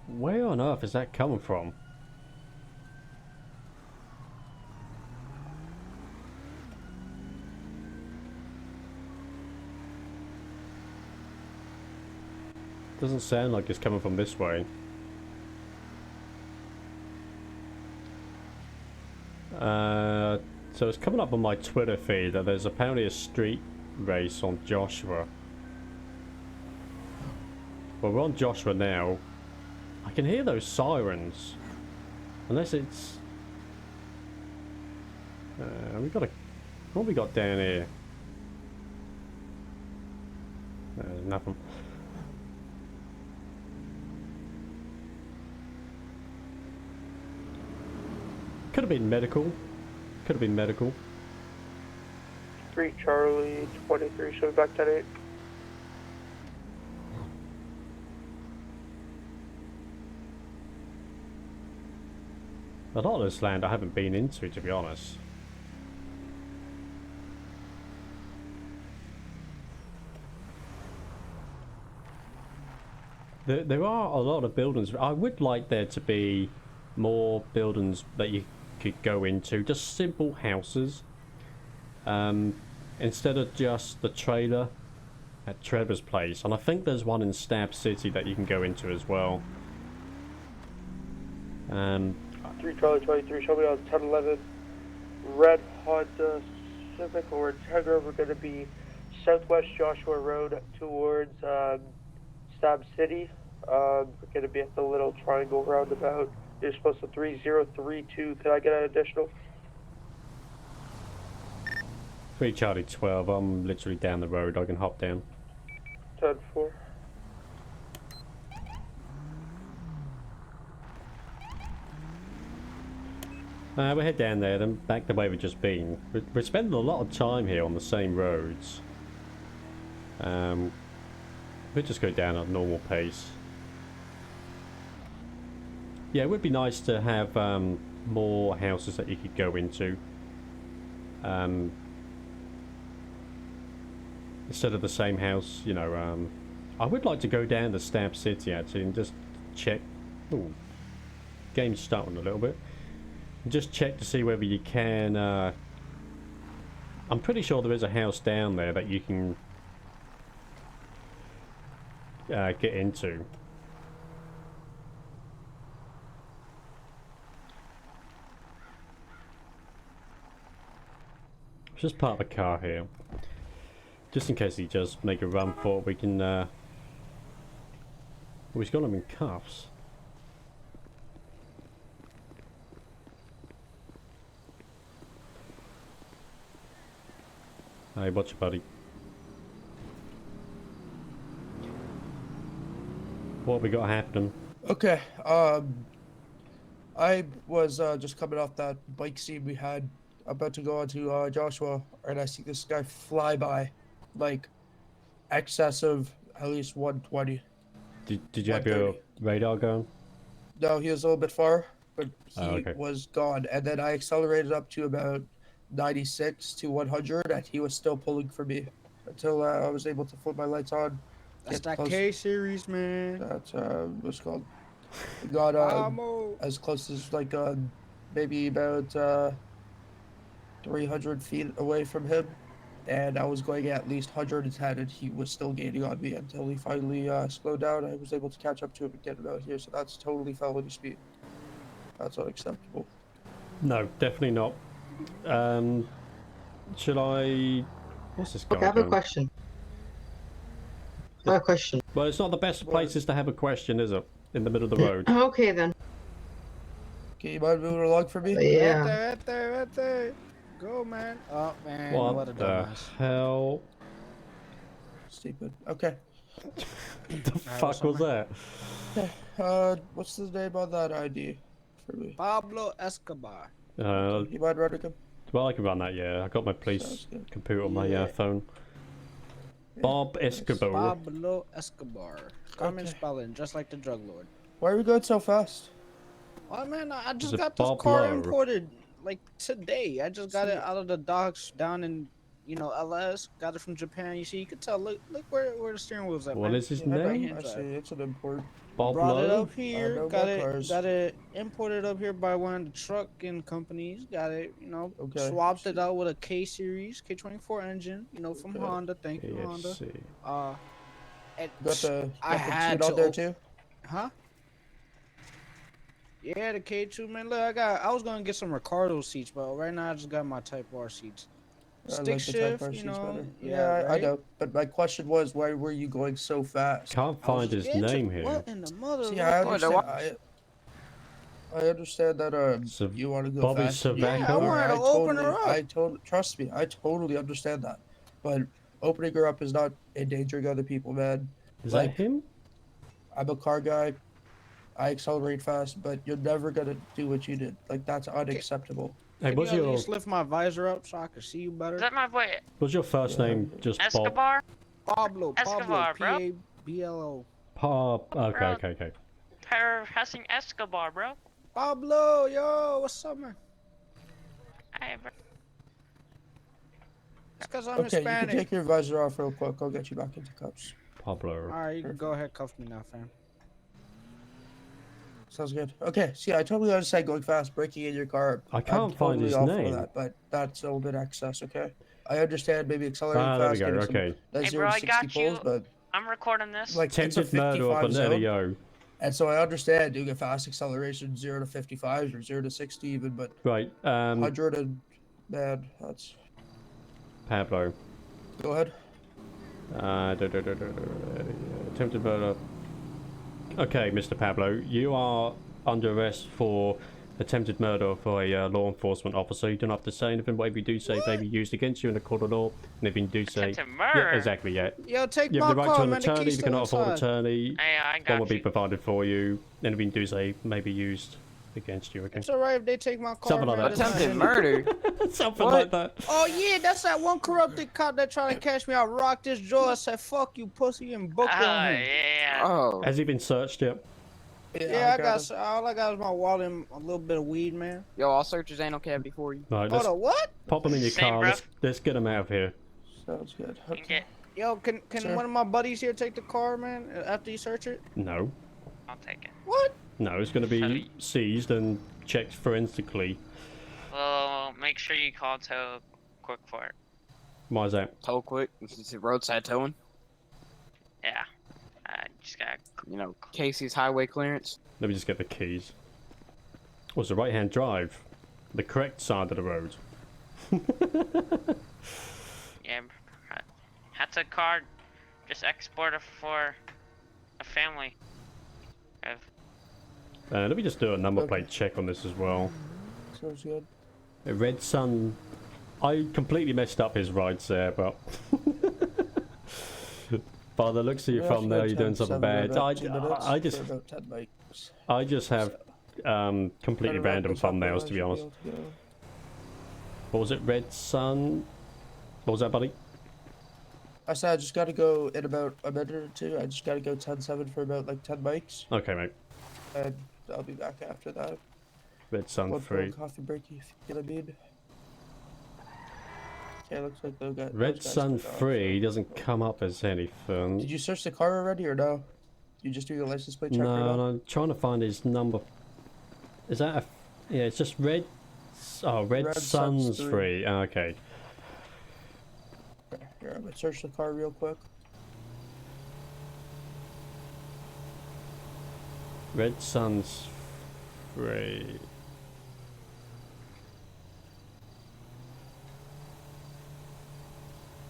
Where on earth is that coming from? Doesn't sound like it's coming from this way. So it's coming up on my Twitter feed that there's apparently a street race on Joshua. Well, we're on Joshua now. I can hear those sirens. Unless it's... we got a... What have we got down here? Nothing. Could have been medical. Could have been medical.
3 Charlie 23, showing back 10-8.
A lot of this land I haven't been into, to be honest. There are a lot of buildings. I would like there to be more buildings that you could go into, just simple houses. Instead of just the trailer at Trevor's place. And I think there's one in Stab City that you can go into as well.
3 Charlie 23, show me on 1011. Red Honda Civic or Integra. We're going to be southwest Joshua Road towards Stab City. We're going to be at the little triangle roundabout. You're supposed to 3032. Can I get an additional?
3 Charlie 12, I'm literally down the road. I can hop down.
10-4.
We'll head down there, then back the way we've just been. We're spending a lot of time here on the same roads. We'll just go down at normal pace. Yeah, it would be nice to have more houses that you could go into. Instead of the same house, you know. I would like to go down to Stab City actually and just check. Ooh, game's starting a little bit. Just check to see whether you can. I'm pretty sure there is a house down there that you can get into. Just park the car here, just in case he does make a run for it. We can. Well, he's got him in cuffs. Hey, watch your buddy. What have we got happening?
Okay, I was just coming off that bike scene we had, about to go on to Joshua, and I see this guy fly by, like, excessive, at least 120.
Did you have your radar going?
No, he was a little bit far, but he
okay.
was gone, and then I accelerated up to about 96 to 100, and he was still pulling for me until I was able to flip my lights on.
That's that K series, man.
That's what's it called. We got as close as like maybe about 300 feet away from him, and I was going at least 110, and he was still gaining on me until he finally slowed down. I was able to catch up to him and get him out here, so that's totally felony speed. That's unacceptable.
No, definitely not. Should I? What's this guy
Okay, I have
doing?
a question. I have a question.
Well, it's not the best places to have a question, is it? In the middle of the road.
Okay then.
Okay, you mind moving along for me?
Yeah.
Right there. Go, man. Oh, man.
What
a
the
dumbass.
hell?
Stupid. Okay.
The fuck was that?
What's the name on that ID for me?
Pablo Escobar.
You mind running him?
Well, I can run that, yeah. I got my police computer on my phone.
Yeah,
Bob Escobar.
Pablo Escobar. Common spelling, just like the drug lord.
Why are we going so fast?
Oh, man, I just
Is it
got this
Bob
car
Lowe?
imported, like, today. I just got it out of the docks down in, LS. Got it from Japan. You see, you could tell. Look where the steering wheel's at,
What
man.
is his
Right
name?
hand
I see,
drive.
it's an import.
Bob
Brought it
Lowe?
up here,
know
got
about cars.
it imported up here by one of the trucking companies. Got it,
Okay.
swapped it out with a K series, K24 engine, from
Okay.
Honda. Thank you, Honda.
KFC.
And
Got the,
I
got the
had
tune
to
out there
op-
too?
Huh? Yeah, the K2, man. Look, I was gonna get some Ricardo seats, but right now I just got my Type R seats.
I
Stick
like the Type
shift,
R seats better.
yeah,
I
right?
know. But my question was, why were you going so fast?
Can't
I was
find
just
his
getting to-
name here.
What in the mother?
See, I
Lord?
understand. I understand that you want to go
Bobby
fast. and
Savaco?
Yeah, I wanted to open her up.
Trust me, I totally understand that. But opening her up is not endangering other people, man.
Is
Like,
that him?
I'm a car guy. I accelerate fast, but you're never gonna do what you did. Like that's unacceptable.
Hey,
Can
what's
you at
your
least lift my visor up so I can see you better?
Is that my boy
first name? Just Bob.
Escobar?
Pablo.
Escobar, bro.
P-A-B-L-O.
Okay,
Bro.
okay.
Hessing Escobar, bro.
Pablo, yo, what's up, man?
Hey, bro.
It's because I'm
Okay, you can
Hispanic.
take your visor off real quick. I'll get you back into cuffs.
Pablo.
Alright, you can go ahead, cuff me now, fam.
Sounds good. Okay, see, I totally understand going fast, breaking in your car.
I can't
I'm
find
totally
his
off
name.
of that, but that's a little bit excess, okay? I understand maybe accelerating
There we
fast,
go.
getting
Okay.
some that
Hey,
0
bro,
to
I
60
got
pulls,
you.
but
I'm recording this.
like it's a
Attempted murder of
55 zone,
Benelio.
and so I understand doing a fast acceleration 0 to 55 or 0 to 60 even, but
Right.
100 and man, that's
Pablo.
go ahead.
Attempted murder. Okay, Mr. Pablo, you are under arrest for attempted murder for a law enforcement officer. You don't have to say anything. Whatever you do say may be used against you in a court of law. And if you do say,
Attempted murder?
yeah, exactly, yeah.
Yo, take
You
my
have the right
car,
to an
man. The
attorney.
key's
If you
still
cannot afford an
inside.
attorney,
Hey, I
one
got
will be
you.
provided for you. And if you do say, may be used against you. Okay.
It's alright if they take my car,
Something like
man.
that.
That's not
Attempted
any-
murder.
Something
What?
like that.
Oh yeah, that's that one corrupted cop that tried to catch me. I rocked his jaw. I said, "Fuck you, pussy," and booked on him.
Yeah.
Oh.
Has he been searched yet?
Yeah, I got.
him.
All I got is my wallet and a little bit of weed, man.
Yo, I'll search his anal cavity for you.
Right,
Hold
let's
on, what?
pop him in your
Same,
car.
bro.
Let's get him out of here.
Sounds good.
You can get.
Yo, can
Sir?
one of my buddies here take the car, man? After you search it?
No.
I'll take it.
What?
No, it's going to
Shall
be
we-
seized and checked forensically.
Well, make sure you call tow quick for it.
Why is that?
Tow quick. This is roadside towing.
Yeah. I just gotta.
You know, Casey's highway clearance.
Let me just get the keys. Was the right-hand drive the correct side of the road?
Yeah. That's a card. Just export it for a family.
Let me just do a number
Okay.
plate check on this as well.
Sounds good.
A Red Sun. I completely messed up his rides there, but by the looks of your
Yeah,
thumbnail,
should
you're
go
doing
10,
something
7
bad.
in about 2 minutes
I
for
just
about 10 bikes.
I just have completely random thumbnails, to be honest. What was it? Red Sun. What was that, buddy?
I said I just gotta go in about a minute or two. I just gotta go 10-7 for about like 10 bikes,
Okay, mate.
and I'll be back after that.
Red Sun
One
3.
coffee break, if you get what I mean. Okay, looks like those guys.
Red
those guys
Sun
took off.
3 doesn't come up as anything.
Did you search the car already or no? You just do your license plate check
No,
right now?
no, I'm trying to find his number. Is that a... Yeah, it's just Red... Oh, Red,
Red
Sun's
Sun's 3.
3. Ah, okay.
Okay, here, I'm gonna search the car real quick.
Red Sun's 3.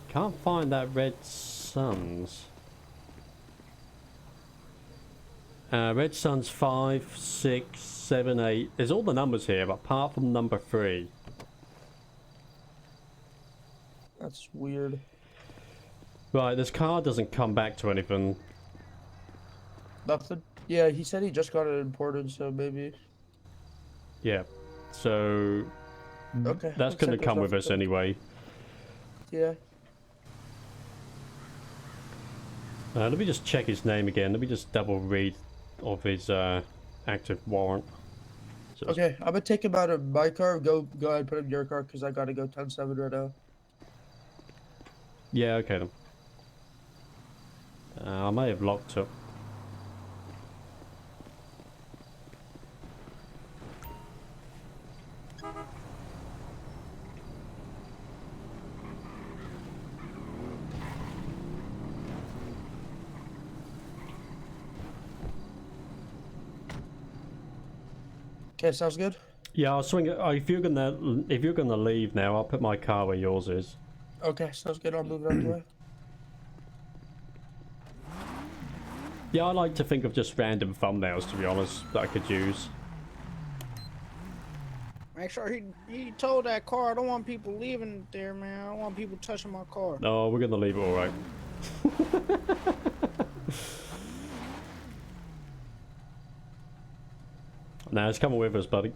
Can't find that Red Sun's. Red Sun's 5, 6, 7, 8. There's all the numbers here, but apart from number 3.
That's weird.
Right, this car doesn't come back to anything.
Nothing? Yeah, he said he just got it imported, so maybe.
Yeah, so
Okay.
that's
looks
gonna
like there's
come with
nothing
us
to-
anyway.
Yeah.
Let me just check his name again. Let me just double read of his active warrant. So it's-
Okay, I'm gonna take him out of my car. Go ahead and put him in your car because I gotta go 10-7 right now.
Yeah, okay then. I may have locked up.
Okay, sounds good.
Yeah, I'll swing it. If you're gonna leave now, I'll put my car where yours is.
Okay, sounds good. I'll move it out of the way.
Yeah, I like to think of just random thumbnails, to be honest, that I could use.
Make sure he told that car. I don't want people leaving there, man. I don't want people touching my car.
No, we're gonna leave it all right. Now it's coming with us, buddy.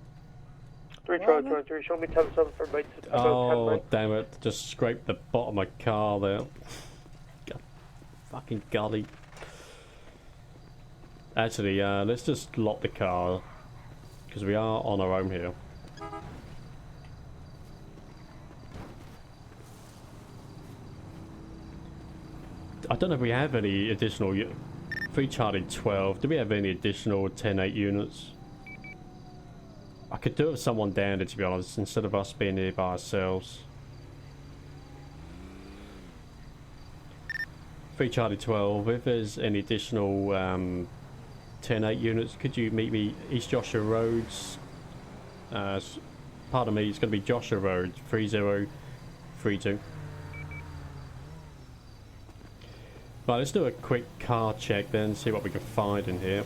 3 Charlie 23, show me 10-7 for about 10
Oh,
minutes.
damn it. Just scraped the bottom of my car there. God, fucking golly. Actually, let's just lock the car. Because we are on our own here. I don't know if we have any additional... 3 Charlie 12. Do we have any additional 10-8 units? I could do it with someone down there, to be honest, instead of us being here by ourselves. 3 Charlie 12, if there's any additional 10-8 units, could you meet me East Joshua Roads? Pardon me, it's going to be Joshua Road, 3032. Right, let's do a quick car check then, see what we can find in here.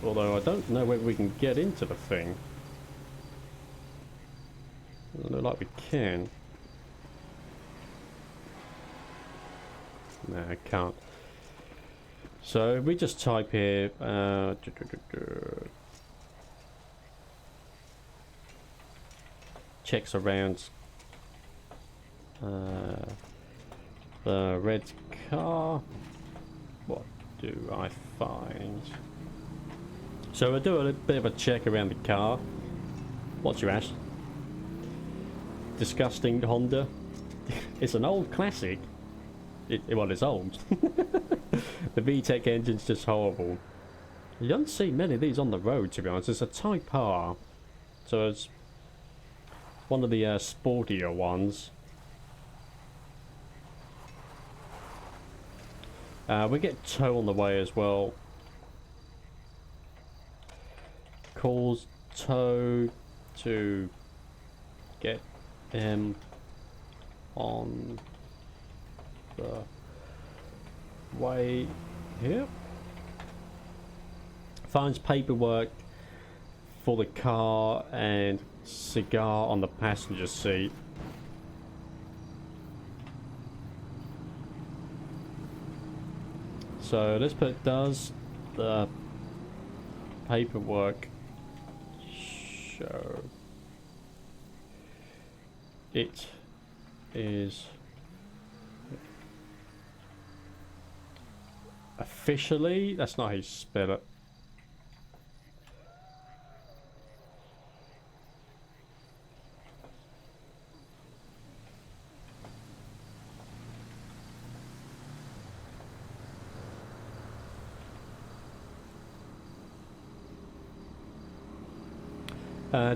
Although I don't know whether we can get into the thing. Doesn't look like we can. No, I can't. So we just type here checks around the red car. What do I find? So we'll do a bit of a check around the car. What's your ash? Disgusting Honda. It's an old classic. Well, it's old. The VTEC engine's just horrible. You don't see many of these on the road, to be honest. It's a Type R. So it's one of the sportier ones. We get tow on the way as well. Calls tow to get him on the way here. Finds paperwork for the car and cigar on the passenger seat. So let's put does the paperwork show it is officially, that's not how you spell it.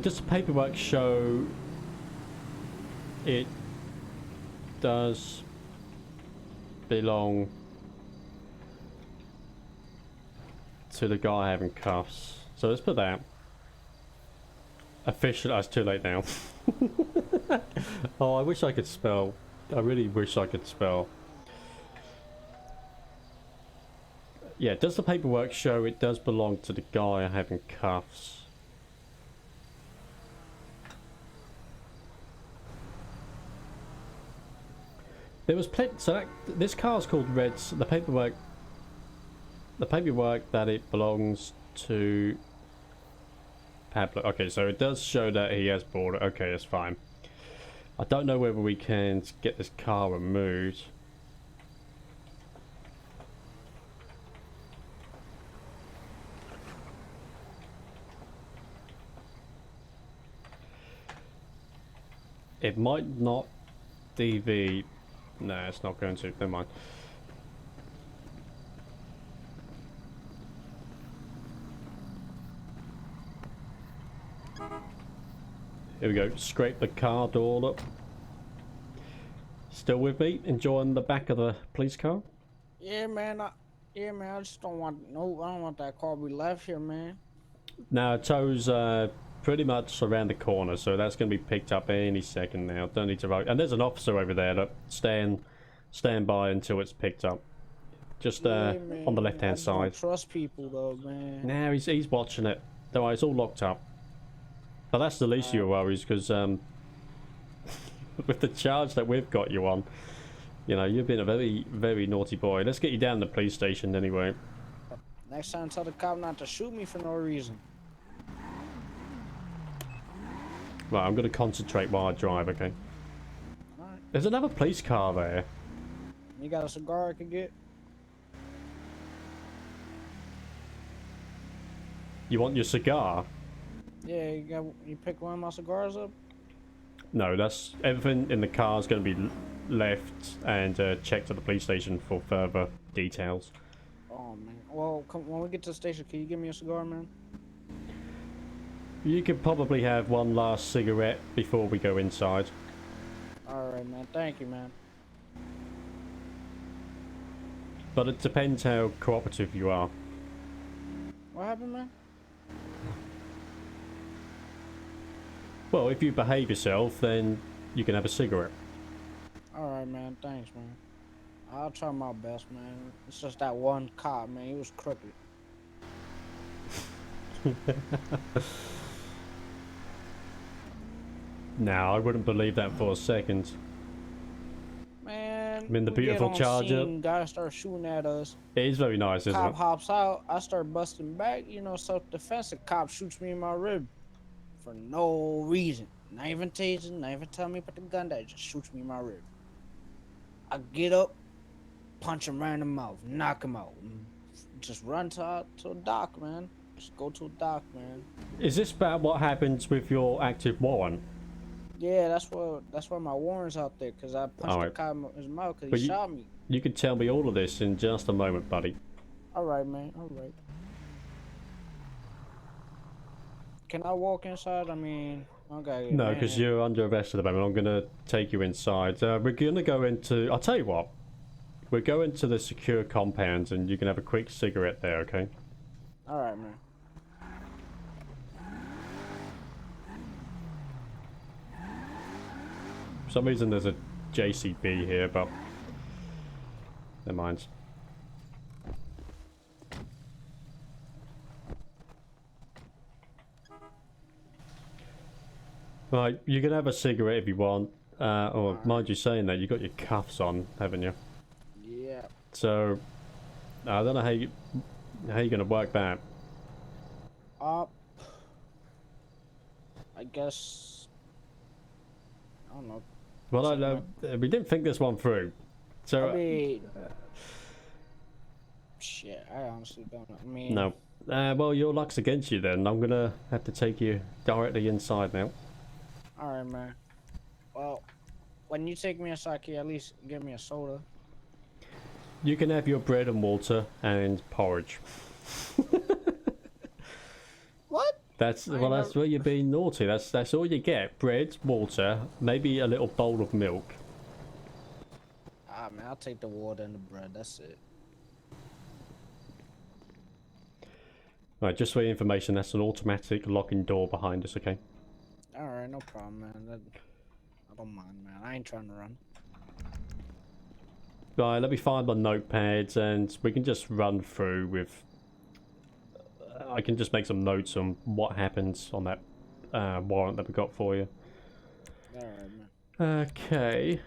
Does the paperwork show it does belong to the guy having cuffs? So let's put that. Official. Oh, it's too late now. Oh, I wish I could spell. I really wish I could spell. Yeah, does the paperwork show it does belong to the guy having cuffs? There was plenty. So that, this car's called Reds. The paperwork that it belongs to Pablo. Okay, so it does show that he has bought it. Okay, that's fine. I don't know whether we can get this car removed. It might not DV. No, it's not going to. Never mind. Here we go. Scrape the car door up. Still with me? Enjoying the back of the police car?
Yeah, man. I just don't want I don't want that car to be left here, man.
Now, tow's pretty much around the corner, so that's going to be picked up any second now. Don't need to roll. And there's an officer over there that stand by until it's picked up. Just
Man,
on the left-hand
I
side.
don't trust people though, man.
Now he's watching it. Don't worry, it's all locked up. But that's the least of your worries, because with the charge that we've got you on, you know, you've been a very, very naughty boy. Let's get you down to the police station anyway.
Next time, tell the cop not to shoot me for no reason.
Right, I'm going to concentrate while I drive, okay?
Alright.
There's another police car there.
You got a cigar I could get?
You want your cigar?
Yeah, you pick one of my cigars up?
No, that's everything in the car is going to be left and checked at the police station for further details.
Oh man. Well, when we get to the station, can you give me a cigar, man?
You could probably have one last cigarette before we go inside.
Alright, man. Thank you, man.
But it depends how cooperative you are.
What happened, man?
Well, if you behave yourself, then you can have a cigarette.
Alright, man. Thanks, man. I'll try my best, man. It's just that one cop, man. He was crooked.
Now, I wouldn't believe that for a second.
Man,
I mean, the
we get
beautiful
on
Charger.
scene, guys start shooting at us.
It is very nice, isn't
Cop
it?
hops out. I start busting back. You know, self-defense. The cop shoots me in my rib for no reason. Not even tasing. Not even telling me to put the gun down. Just shoots me in my rib. I get up, punch him right in the mouth, knock him out. Just run to a dock, man. Just go to a dock, man.
Is this about what happens with your active warrant?
Yeah, that's why my warrant's out there, because I punched the cop in his mouth because he shot me.
You can tell me all of this in just a moment, buddy.
Alright, man. Alright. Can I walk inside? I mean, okay.
No, because you're under arrest at the moment. I'm going to take you inside. We're going to go into... I'll tell you what. We'll go into the secure compound and you can have a quick cigarette there, okay?
Alright, man.
For some reason there's a JCB here, but... never mind. Right, you can have a cigarette if you want. Or mind you saying that, you got your cuffs on, haven't you?
Yeah.
So, I don't know how you're gonna work that.
I guess. I don't know.
Well, I know we didn't think this one through. So,
I mean, shit. I honestly don't know. I mean,
no. Well, your luck's against you then. I'm gonna have to take you directly inside now.
All right, man. Well, when you take me inside, can you at least give me a soda?
You can have your bread and water and porridge.
What?
That's where you're being naughty. That's all you get. Bread, water, maybe a little bowl of milk.
Ah, man, I'll take the water and the bread. That's it.
Right, just for your information, that's an automatic locking door behind us, okay?
Alright, no problem, man. I don't mind, man. I ain't trying to run.
Right, let me find my notepads and we can just run through with... I can just make some notes on what happens on that warrant that we got for you.
Alright, man.
Okay.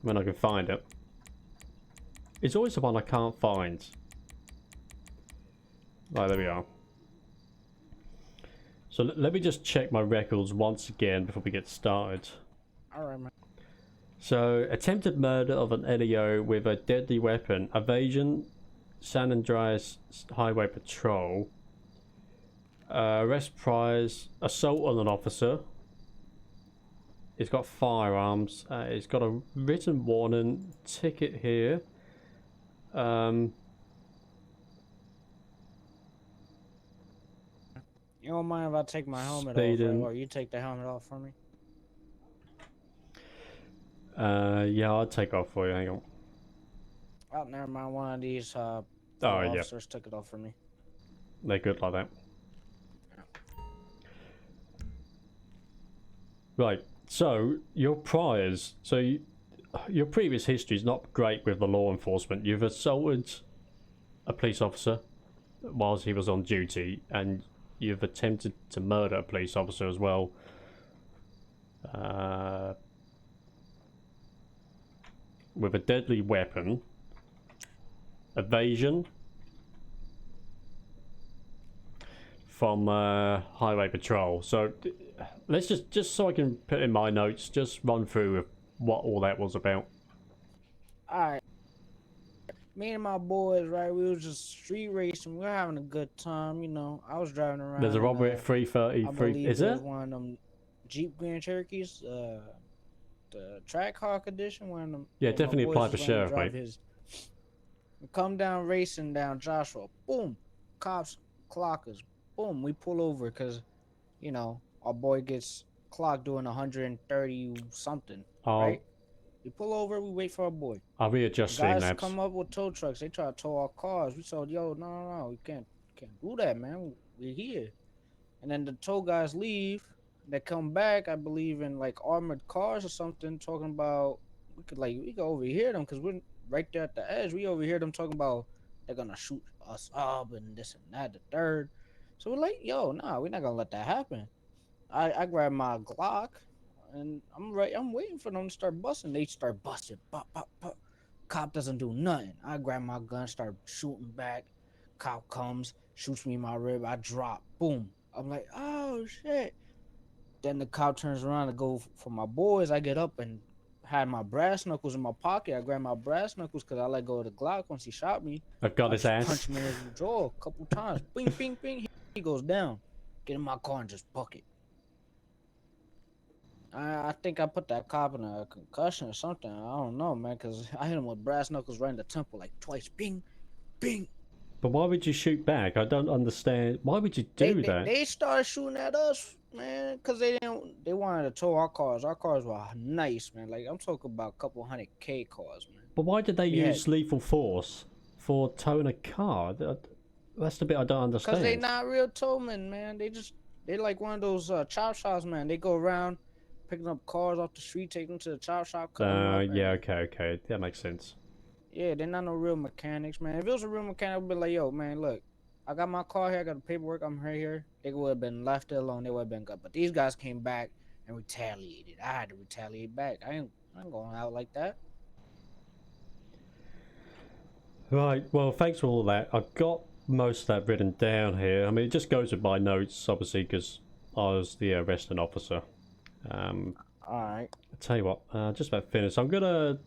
When I can find it. It's always the one I can't find. Right, there we are. So let me just check my records once again before we get started.
Alright, man.
So, attempted murder of an LEO with a deadly weapon, evasion, San Andreas Highway Patrol, arrest prize, assault on an officer. It's got firearms. It's got a written warning, ticket here.
You don't mind if I take my helmet off,
Speeding.
or you take the helmet off for me?
Yeah, I'll take off for you. Hang on.
Oh, never mind. One of these
yeah.
officers took it off for me.
They're good like that. Right. So your priors. So your previous history is not great with the law enforcement. You've assaulted a police officer whilst he was on duty, and you've attempted to murder a police officer as well. With a deadly weapon, evasion, from Highway Patrol. So let's just so I can put in my notes, just run through what all that was about.
Alright. Me and my boys, right, we was just street racing. We were having a good time, you know. I was driving around.
There's a robbery at 3:30.
I believe
Is
it
there?
was one of them Jeep Grand Cherokees, the track hawk edition, one of them.
Yeah,
one of my
definitely
boys
apply for
was gonna
sheriff,
drive
mate.
his. We come down racing down Joshua. Boom, cops clock us. Boom, we pull over because, you know, our boy gets clocked doing 130 something, right? We pull over, we wait for our boy.
I'll readjust
Guys
Streamlabs.
come up with tow trucks. They try to tow our cars. We told, yo, no, we can't do that, man. We're here. And then the tow guys leave. They come back, I believe, in like armored cars or something, talking about we could overhear them because we're right there at the edge. We overhear them talking about they're gonna shoot us up and this and that, the third. So we're like, yo, nah, we're not gonna let that happen. I grab my Glock and I'm waiting for them to start busting. They start busting. Pop, pop, pop. Cop doesn't do nothing. I grab my gun, start shooting back. Cop comes, shoots me in my rib. I drop. Boom. I'm like, oh shit. Then the cop turns around to go for my boys. I get up and had my brass knuckles in my pocket. I grabbed my brass knuckles because I let go of the Glock once he shot me.
I've got
I
his
just
ass.
punched him in his jaw a couple times. Bing, bing, bing. He goes down. Get in my car and just buck it. I think I put that cop in a concussion or something. I don't know, man, because I hit him with brass knuckles right in the temple like twice. Bing, bing.
But why would you shoot back? I don't understand. Why would you do that?
They started shooting at us, man, because they wanted to tow our cars. Our cars were nice, man. Like, I'm talking about a couple $100K cars, man.
But why did they use lethal force for towing a car? That's the bit I don't understand.
Because they not real towmen, man. They like one of those chop shops, man. They go around picking up cars off the street, taking them to the chop shop.
Yeah, okay. That makes sense.
Yeah, they're not no real mechanics, man. If it was a real mechanic, I'd be like, yo, man, look, I got my car here, I got the paperwork, I'm right here. They would have been left alone, they would have been good. But these guys came back and retaliated. I had to retaliate back. I ain't going out like that.
Right, well, thanks for all that. I've got most of that written down here. I mean, it just goes with my notes, obviously, because I was the arresting officer.
Alright.
I'll tell you what, just about finished. I'm gonna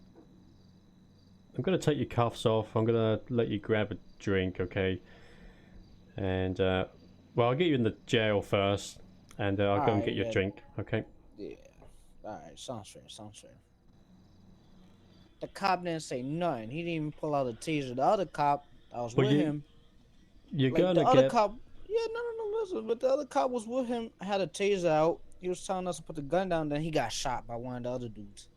take your cuffs off. I'm gonna let you grab a drink, okay? And well, I'll get you in the jail first, and I'll go and get you a drink, okay?
Yeah. Alright, sounds fair. The cop didn't say nothing. He didn't even pull out a taser. The other cop that was with him.
You're
like,
gonna
the
get.
Other cop, yeah, no, listen. But the other cop was with him, had a taser out. He was telling us to put the gun down. Then he got shot by one of the other dudes.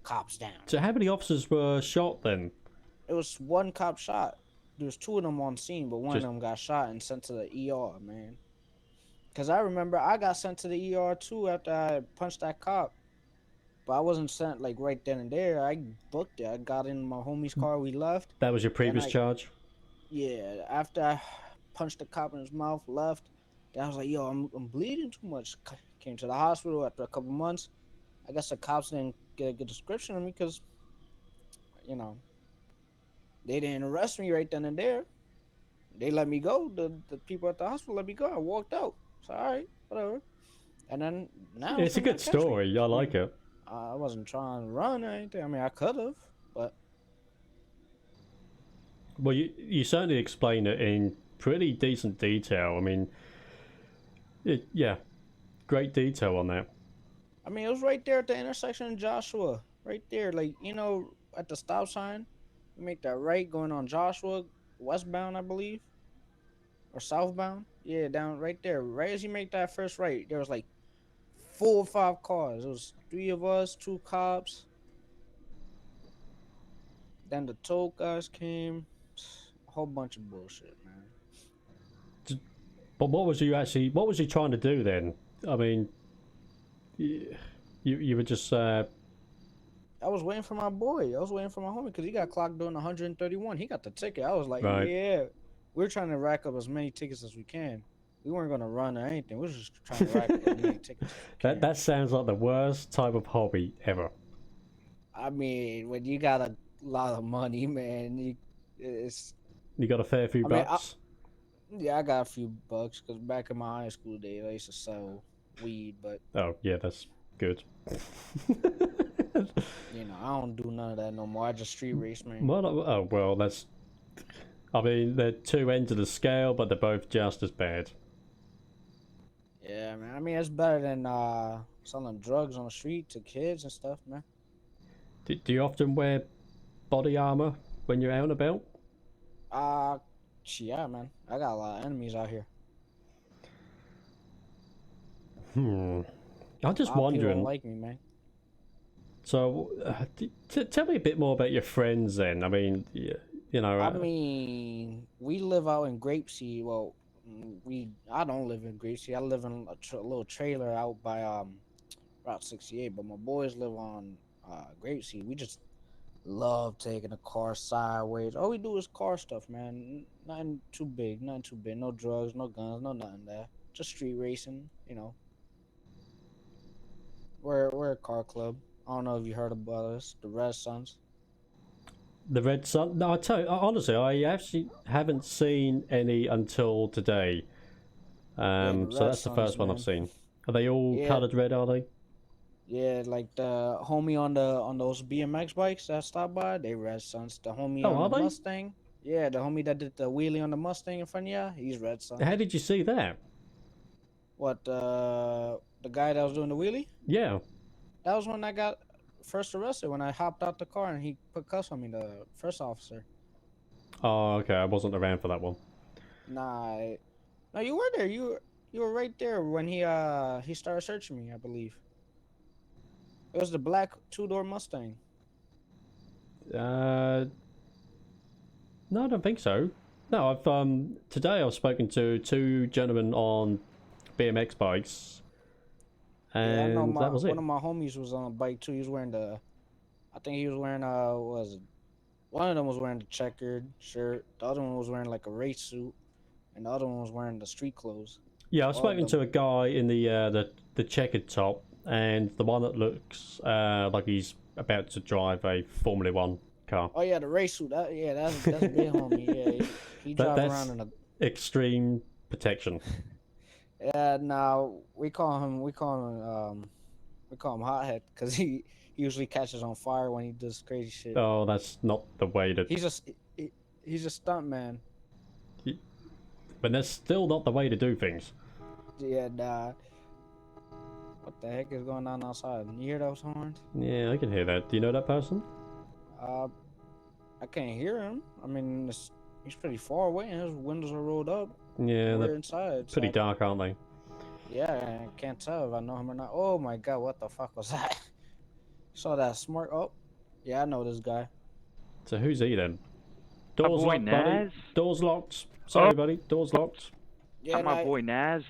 Cops down.
So how many officers were shot then?
It was one cop shot. There was two of them on scene, but one of them got shot and sent to the ER, man. Because I remember I got sent to the ER too after I punched that cop. But I wasn't sent like right then and there. I booked it. I got in my homie's car. We left.
That was your previous charge?
Yeah. After I punched the cop in his mouth, left. Then I was like, yo, I'm bleeding too much. Came to the hospital after a couple months. I guess the cops didn't get a good description of me because, you know, they didn't arrest me right then and there. They let me go. The people at the hospital let me go. I walked out. So, all right, whatever. And then now
it's a good story. I like it.
I wasn't trying to run or anything. I mean, I could have, but.
Well, you certainly explain it in pretty decent detail. I mean, yeah, great detail on that.
I mean, it was right there at the intersection of Joshua. Right there. Like, you know, at the stop sign. You make that right going on Joshua, westbound, I believe. Or southbound. Yeah, down right there. Right as you make that first right, there was like 4 or 5 cars. It was 3 of us, 2 cops. Then the tow guys came. A whole bunch of bullshit, man.
But what was you trying to do then? I mean, you were just
I was waiting for my boy. I was waiting for my homie because he got clocked doing 131. He got the ticket. I was like, yeah, we're trying to rack up as many tickets as we can. We weren't going to run or anything. We were just trying to rack up as many tickets as
that sounds like the worst type of hobby ever.
I mean, when you got a lot of money, man, you got
a fair few bucks.
Yeah, I got a few bucks because back in my high school days, I used to sell weed, but
Oh, yeah, that's good.
you know, I don't do none of that no more. I just street race, man.
Well, oh, well, that's... I mean, they're two ends of the scale, but they're both just as bad.
Yeah, man. I mean, it's better than selling drugs on the street to kids and stuff, man.
Do you often wear body armor when you're out and about?
Yeah, man. I got a lot of enemies out here.
I'm just
A lot of people
wondering.
don't like me, man.
So, tell me a bit more about your friends then. I mean, you know.
I mean, we live out in Grapeseed. Well, I don't live in Grapeseed. I live in a little trailer out by Route 68. But my boys live on Grapeseed. We just love taking the car sideways. All we do is car stuff, man. Nothing too big. Nothing too big. No drugs, no guns, no nothing there. Just street racing, you know. We're a car club. I don't know if you heard about us, the Red Suns.
The Red Sun? No, I tell you, honestly, I actually haven't seen any until today. So that's the first one I've seen. Are they all coloured red? Are they?
Yeah, like the homie on those BMX bikes that stopped by, they Red Suns. The homie on the Mustang, yeah, the homie that did the wheelie on the Mustang in front of you, he's Red Suns.
How did you see that?
What the guy that was doing the wheelie?
Yeah.
That was when I got first arrested, when I hopped out the car and he put cuffs on me, the first officer.
Oh, okay. I wasn't around for that one.
Nah, no, you were there. You were right there when he started searching me, I believe. It was the black two-door Mustang.
No, I don't think so. No, I've today I've spoken to two gentlemen on BMX bikes. And
yeah, I know
that was it.
One of my homies was on a bike too. He was wearing I think he was wearing what was it? One of them was wearing the checkered shirt. The other one was wearing like a race suit, and the other one was wearing the street clothes.
Yeah, I've spoken to a guy in the checkered top, and the one that looks like he's about to drive a Formula 1 car.
Oh yeah, the race suit. That's big homie. Yeah, he drive around in a
extreme protection.
Yeah, no, we call him Hothead because he usually catches on fire when he does crazy shit.
Oh, that's not the way to.
He's a stunt man.
But that's still not the way to do things.
Yeah, nah. What the heck is going on outside? You hear those horns?
Yeah, I can hear that. Do you know that person?
I can't hear him. I mean, he's pretty far away and his windows are rolled up.
Yeah,
we're inside.
Pretty dark, aren't they?
Yeah, I can't tell if I know him or not. Oh my god, what the fuck was that? Saw that smart. Oh, yeah, I know this guy.
So who's he then? Doors locked, buddy. Doors locked. Sorry, buddy. Doors locked.
Yeah,
my boy Naz.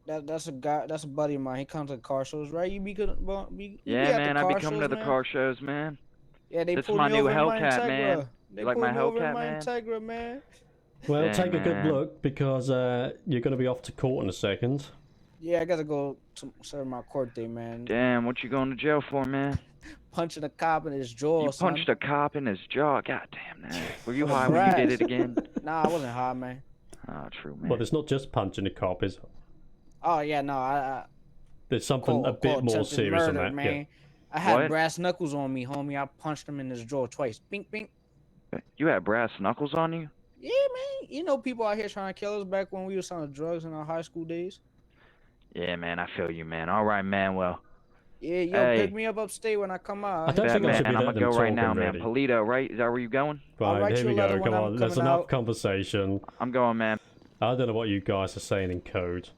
That's a guy. That's a buddy of mine. He comes to the car shows, right? You be good.
Yeah, man. I be coming to the car shows, man.
Yeah, they
pulled me over in my Hellcat, man.
They
like my Hellcat,
man? Integra, man.
Well,
yeah,
take
man.
a good look because you're going to be off to court in a second.
Yeah, I gotta go to serve my court day, man.
Damn, what you going to jail for, man?
Punching a cop in his jaw.
You punched a cop in his jaw. God damn that. Were you high when you did it again?
Nah, I wasn't high, man.
Oh, true, man.
Well, it's not just punching a cop, is it?
Oh yeah, no,
there's something a bit more serious than that.
Man.
Yeah.
I had brass knuckles on me, homie. I punched him in his jaw twice. Bink, bink.
You had brass knuckles on you?
Yeah, man. You know people out here trying to kill us back when we were selling drugs in our high school days.
Yeah, man. I feel you, man. All right, man. Well.
Yeah, pick me up upstate when I come out.
I don't think I should be
I'm gonna go right now,
man.
man. Polito, right? Is that where you going?
Right, here we go. Come on. There's enough conversation.
I'm going, man.
I don't know what you guys are saying in code.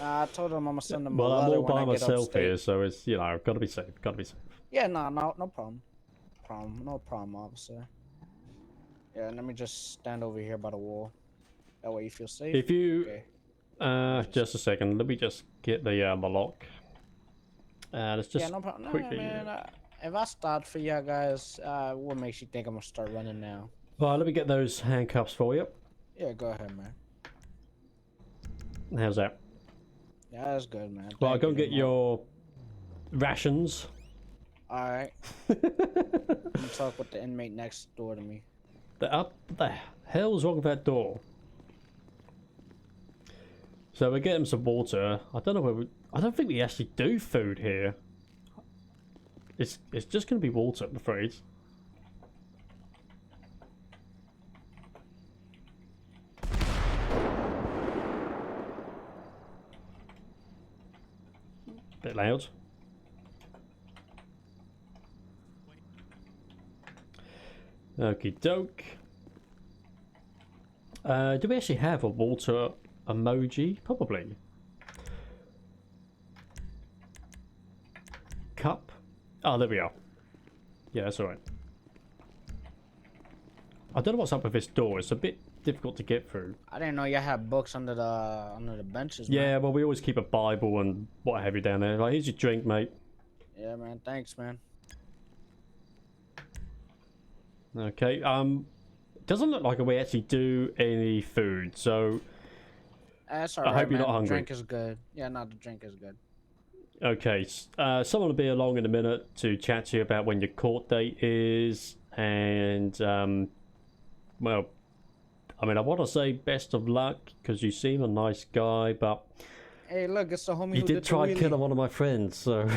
I told him I'm gonna send them.
Well,
a
I'm
letter
all by
when I get
myself
upstate.
here, so it's gotta be safe. Gotta be safe.
Yeah, no problem. No problem, officer. Yeah, let me just stand over here by the wall. That way you feel safe.
If you, just a second. Let me just get the lock. Let's just
no problem.
quickly.
Man, if I start for you guys, what makes you think I'm gonna start running now?
Well, let me get those handcuffs for you.
Yeah, go ahead, man.
How's that?
Yeah, that's good, man.
Well, go and get your rations.
All right. I'm gonna talk with the inmate next door to me.
The hell's wrong with that door? So we're getting some water. I don't know where I don't think we actually do food here. It's just going to be water, I'm afraid. Bit loud. Okie doke. Do we actually have a water emoji? Probably. Cup. Oh, there we are. Yeah, that's alright. I don't know what's up with this door. It's a bit difficult to get through.
I didn't know you had books under the benches.
Yeah,
man.
well, we always keep a Bible and what have you down there. Like, here's your drink, mate.
Yeah, man. Thanks, man.
Okay. Doesn't look like we actually do any food, so
That's alright.
I hope you're
man.
not hungry.
The drink is good. Yeah, no, the drink is good.
Okay. Someone will be along in a minute to chat to you about when your court date is, and well, I mean, I want to say best of luck because you seem a nice guy, but
Hey, look, it's the homie
you
who
did try
the
killing one of my friends, so.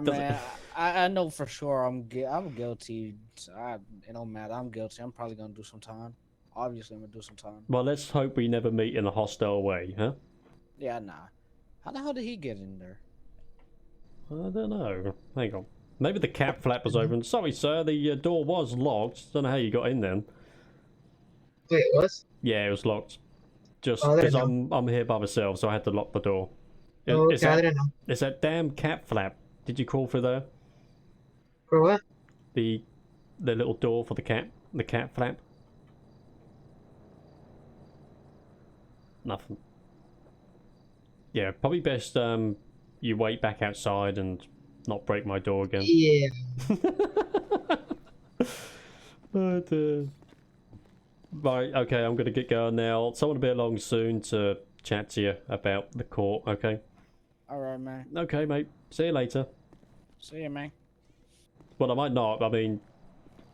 Man, I know for sure I'm guilty. It don't matter. I'm guilty. I'm probably gonna do some time. Obviously, I'm gonna do some time.
Well, let's hope we never meet in a hostile way, huh?
Yeah, nah. How the hell did he get in there?
I don't know. Hang on. Maybe the cap flap was open. Sorry, sir. The door was locked. Don't know how you got in then.
Wait, it was?
Yeah, it was locked. Just
Oh, I
because
didn't
I'm here by myself, so I had to lock the door.
Oh,
Is
okay, I
that,
didn't know.
is that damn cap flap? Did you crawl through there?
For what?
The little door for the cat flap? Nothing. Yeah, probably best you wait back outside and not break my door again.
Yeah.
But, right, okay, I'm gonna get going now. Someone will be along soon to chat to you about the court, okay?
Alright, man.
Okay, mate. See you later.
See you, man.
Well, I might not. I mean,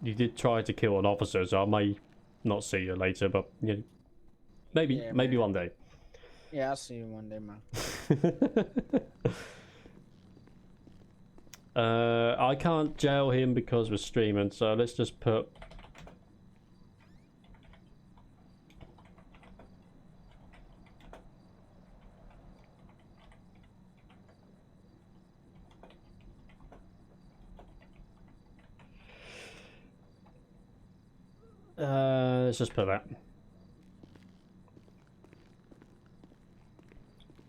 you did try to kill an officer, so I may not see you later, but you know, maybe,
Yeah,
maybe
man.
one day.
Yeah, I'll see you one day, man.
I can't jail him because we're streaming, so let's just put. Let's just put that.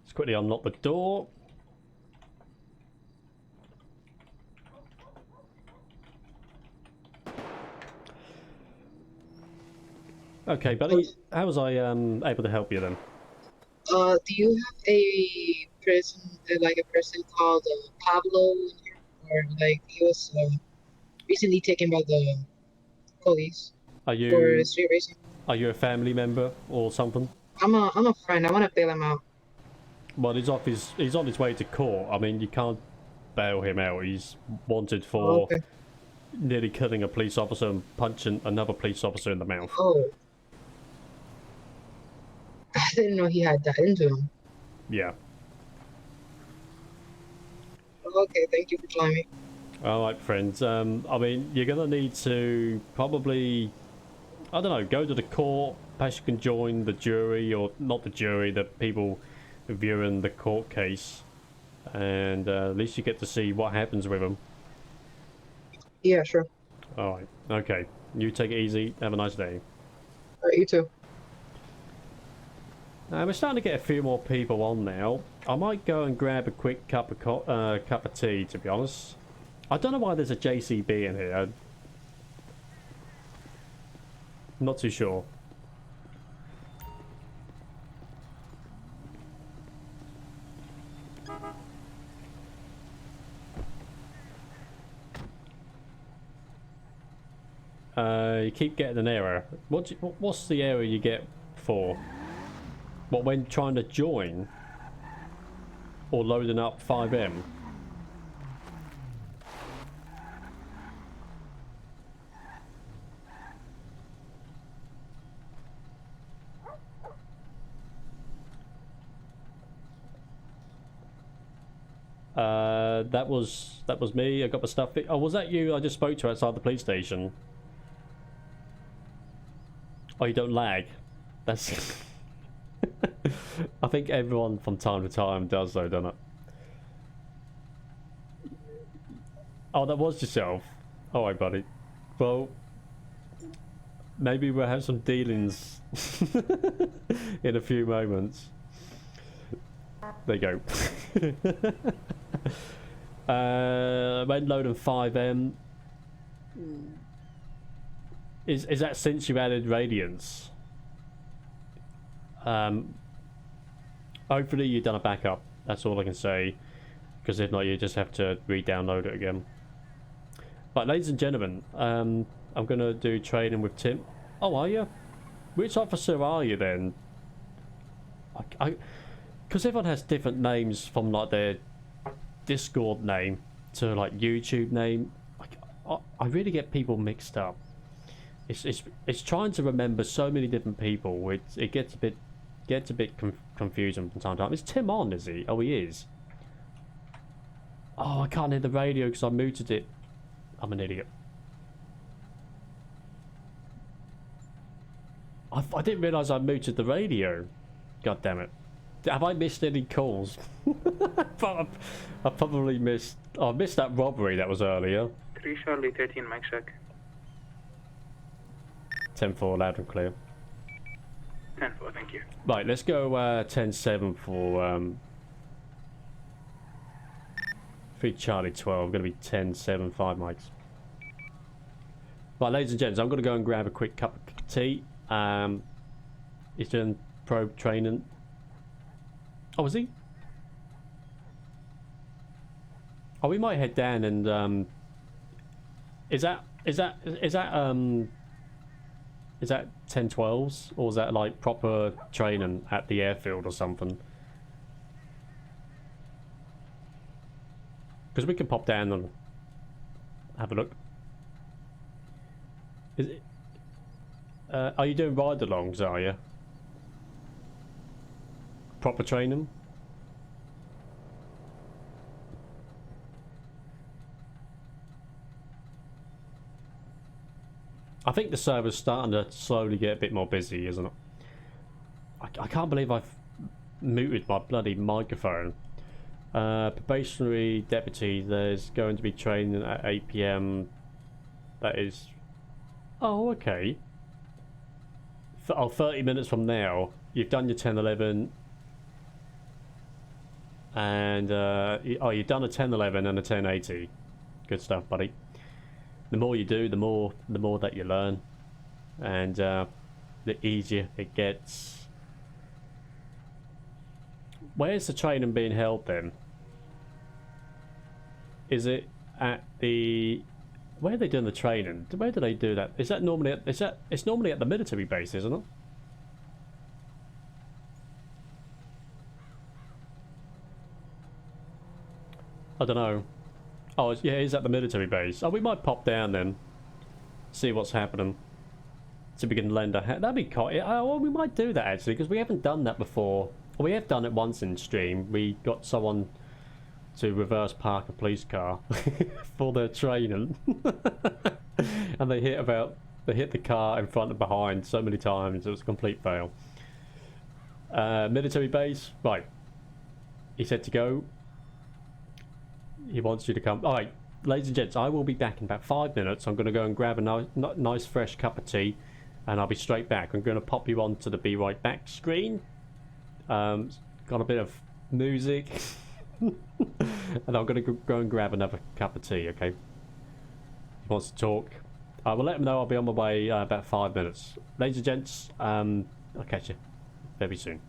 Let's quickly unlock the door. Okay, buddy. How was I able to help you then?
Do you have a person, like a person called Pablo, or like he was recently taken by the police
Are
for
you
street racing?
a family member or something?
I'm a friend. I want to bail him out.
Well, he's on his way to court. I mean, you can't bail him out. He's wanted for
Oh, okay.
nearly killing a police officer and punching another police officer in the mouth.
Oh. I didn't know he had that into him.
Yeah.
Okay, thank you for telling me.
All right, friends. I mean, you're gonna need to probably, I don't know, go to the court. Perhaps you can join the jury, or not the jury, the people viewing the court case, and at least you get to see what happens with them.
Yeah, sure.
All right. Okay. You take it easy. Have a nice day.
All right, you too.
We're starting to get a few more people on now. I might go and grab a quick cup of tea, to be honest. I don't know why there's a JCB in here. I'm not too sure. You keep getting an error. What's the error you get for? What, when trying to join? Or loading up FiveM? That was me. I got my stuff. Oh, was that you I just spoke to outside the police station? Oh, you don't lag. That's... I think everyone from time to time does though, doesn't it? Oh, that was yourself. Alright, buddy. Well, maybe we'll have some dealings in a few moments. There you go. When loading FiveM. Is that since you added Radiance? Hopefully you've done a backup. That's all I can say. Because if not, you just have to re-download it again. But ladies and gentlemen, I'm gonna do training with Tim. Oh, are you? Which officer are you then? Because everyone has different names from like their Discord name to like YouTube name. I really get people mixed up. It's trying to remember so many different people. It gets a bit confusing from time to time. Is Tim on? Is he? Oh, he is. Oh, I can't hear the radio because I muted it. I'm an idiot. I didn't realise I muted the radio. God damn it. Have I missed any calls? I probably missed... Oh, I missed that robbery that was earlier.
3 Charlie 13, mic check.
10-4, loud and clear.
10-4, thank you.
Right, let's go 10-7 for... 3 Charlie 12, going to be 10-7, 5 mics. Right, ladies and gents, I'm going to go and grab a quick cup of tea. He's doing probe training. Oh, is he? Oh, we might head down and is that 10-12s, or is that like proper training at the airfield or something? Because we can pop down and have a look. Is it? Are you doing ride-alongs, are you? Proper training? I think the server's starting to slowly get a bit more busy, isn't it? I can't believe I've muted my bloody microphone. Probationary deputy, there's going to be training at 8 PM. That is... Oh, okay. 30 minutes from now. You've done your 10-11. And, you've done a 10-11 and a 10-80. Good stuff, buddy. The more you do, the more that you learn. And, the easier it gets. Where's the training being held then? Is it at the... Where are they doing the training? Where do they do that? Is that normally at... It's normally at the military base, isn't it? I don't know. Oh, yeah, it's at the military base. Oh, we might pop down then. See what's happening. So we can lend a hand. That'd be cool. Oh, well, we might do that actually, because we haven't done that before. We have done it once in stream. We got someone to reverse park a police car for their training. And they hit the car in front and behind so many times. It was a complete fail. Military base. Right. He said to go. He wants you to come. Alright, ladies and gents, I will be back in about 5 minutes. I'm going to go and grab a nice fresh cup of tea, and I'll be straight back. I'm going to pop you onto the Be Right Back screen. Got a bit of music. And I'm going to go and grab another cup of tea, okay? He wants to talk. I will let him know I'll be on my way about 5 minutes. Ladies and gents, I'll catch you very soon.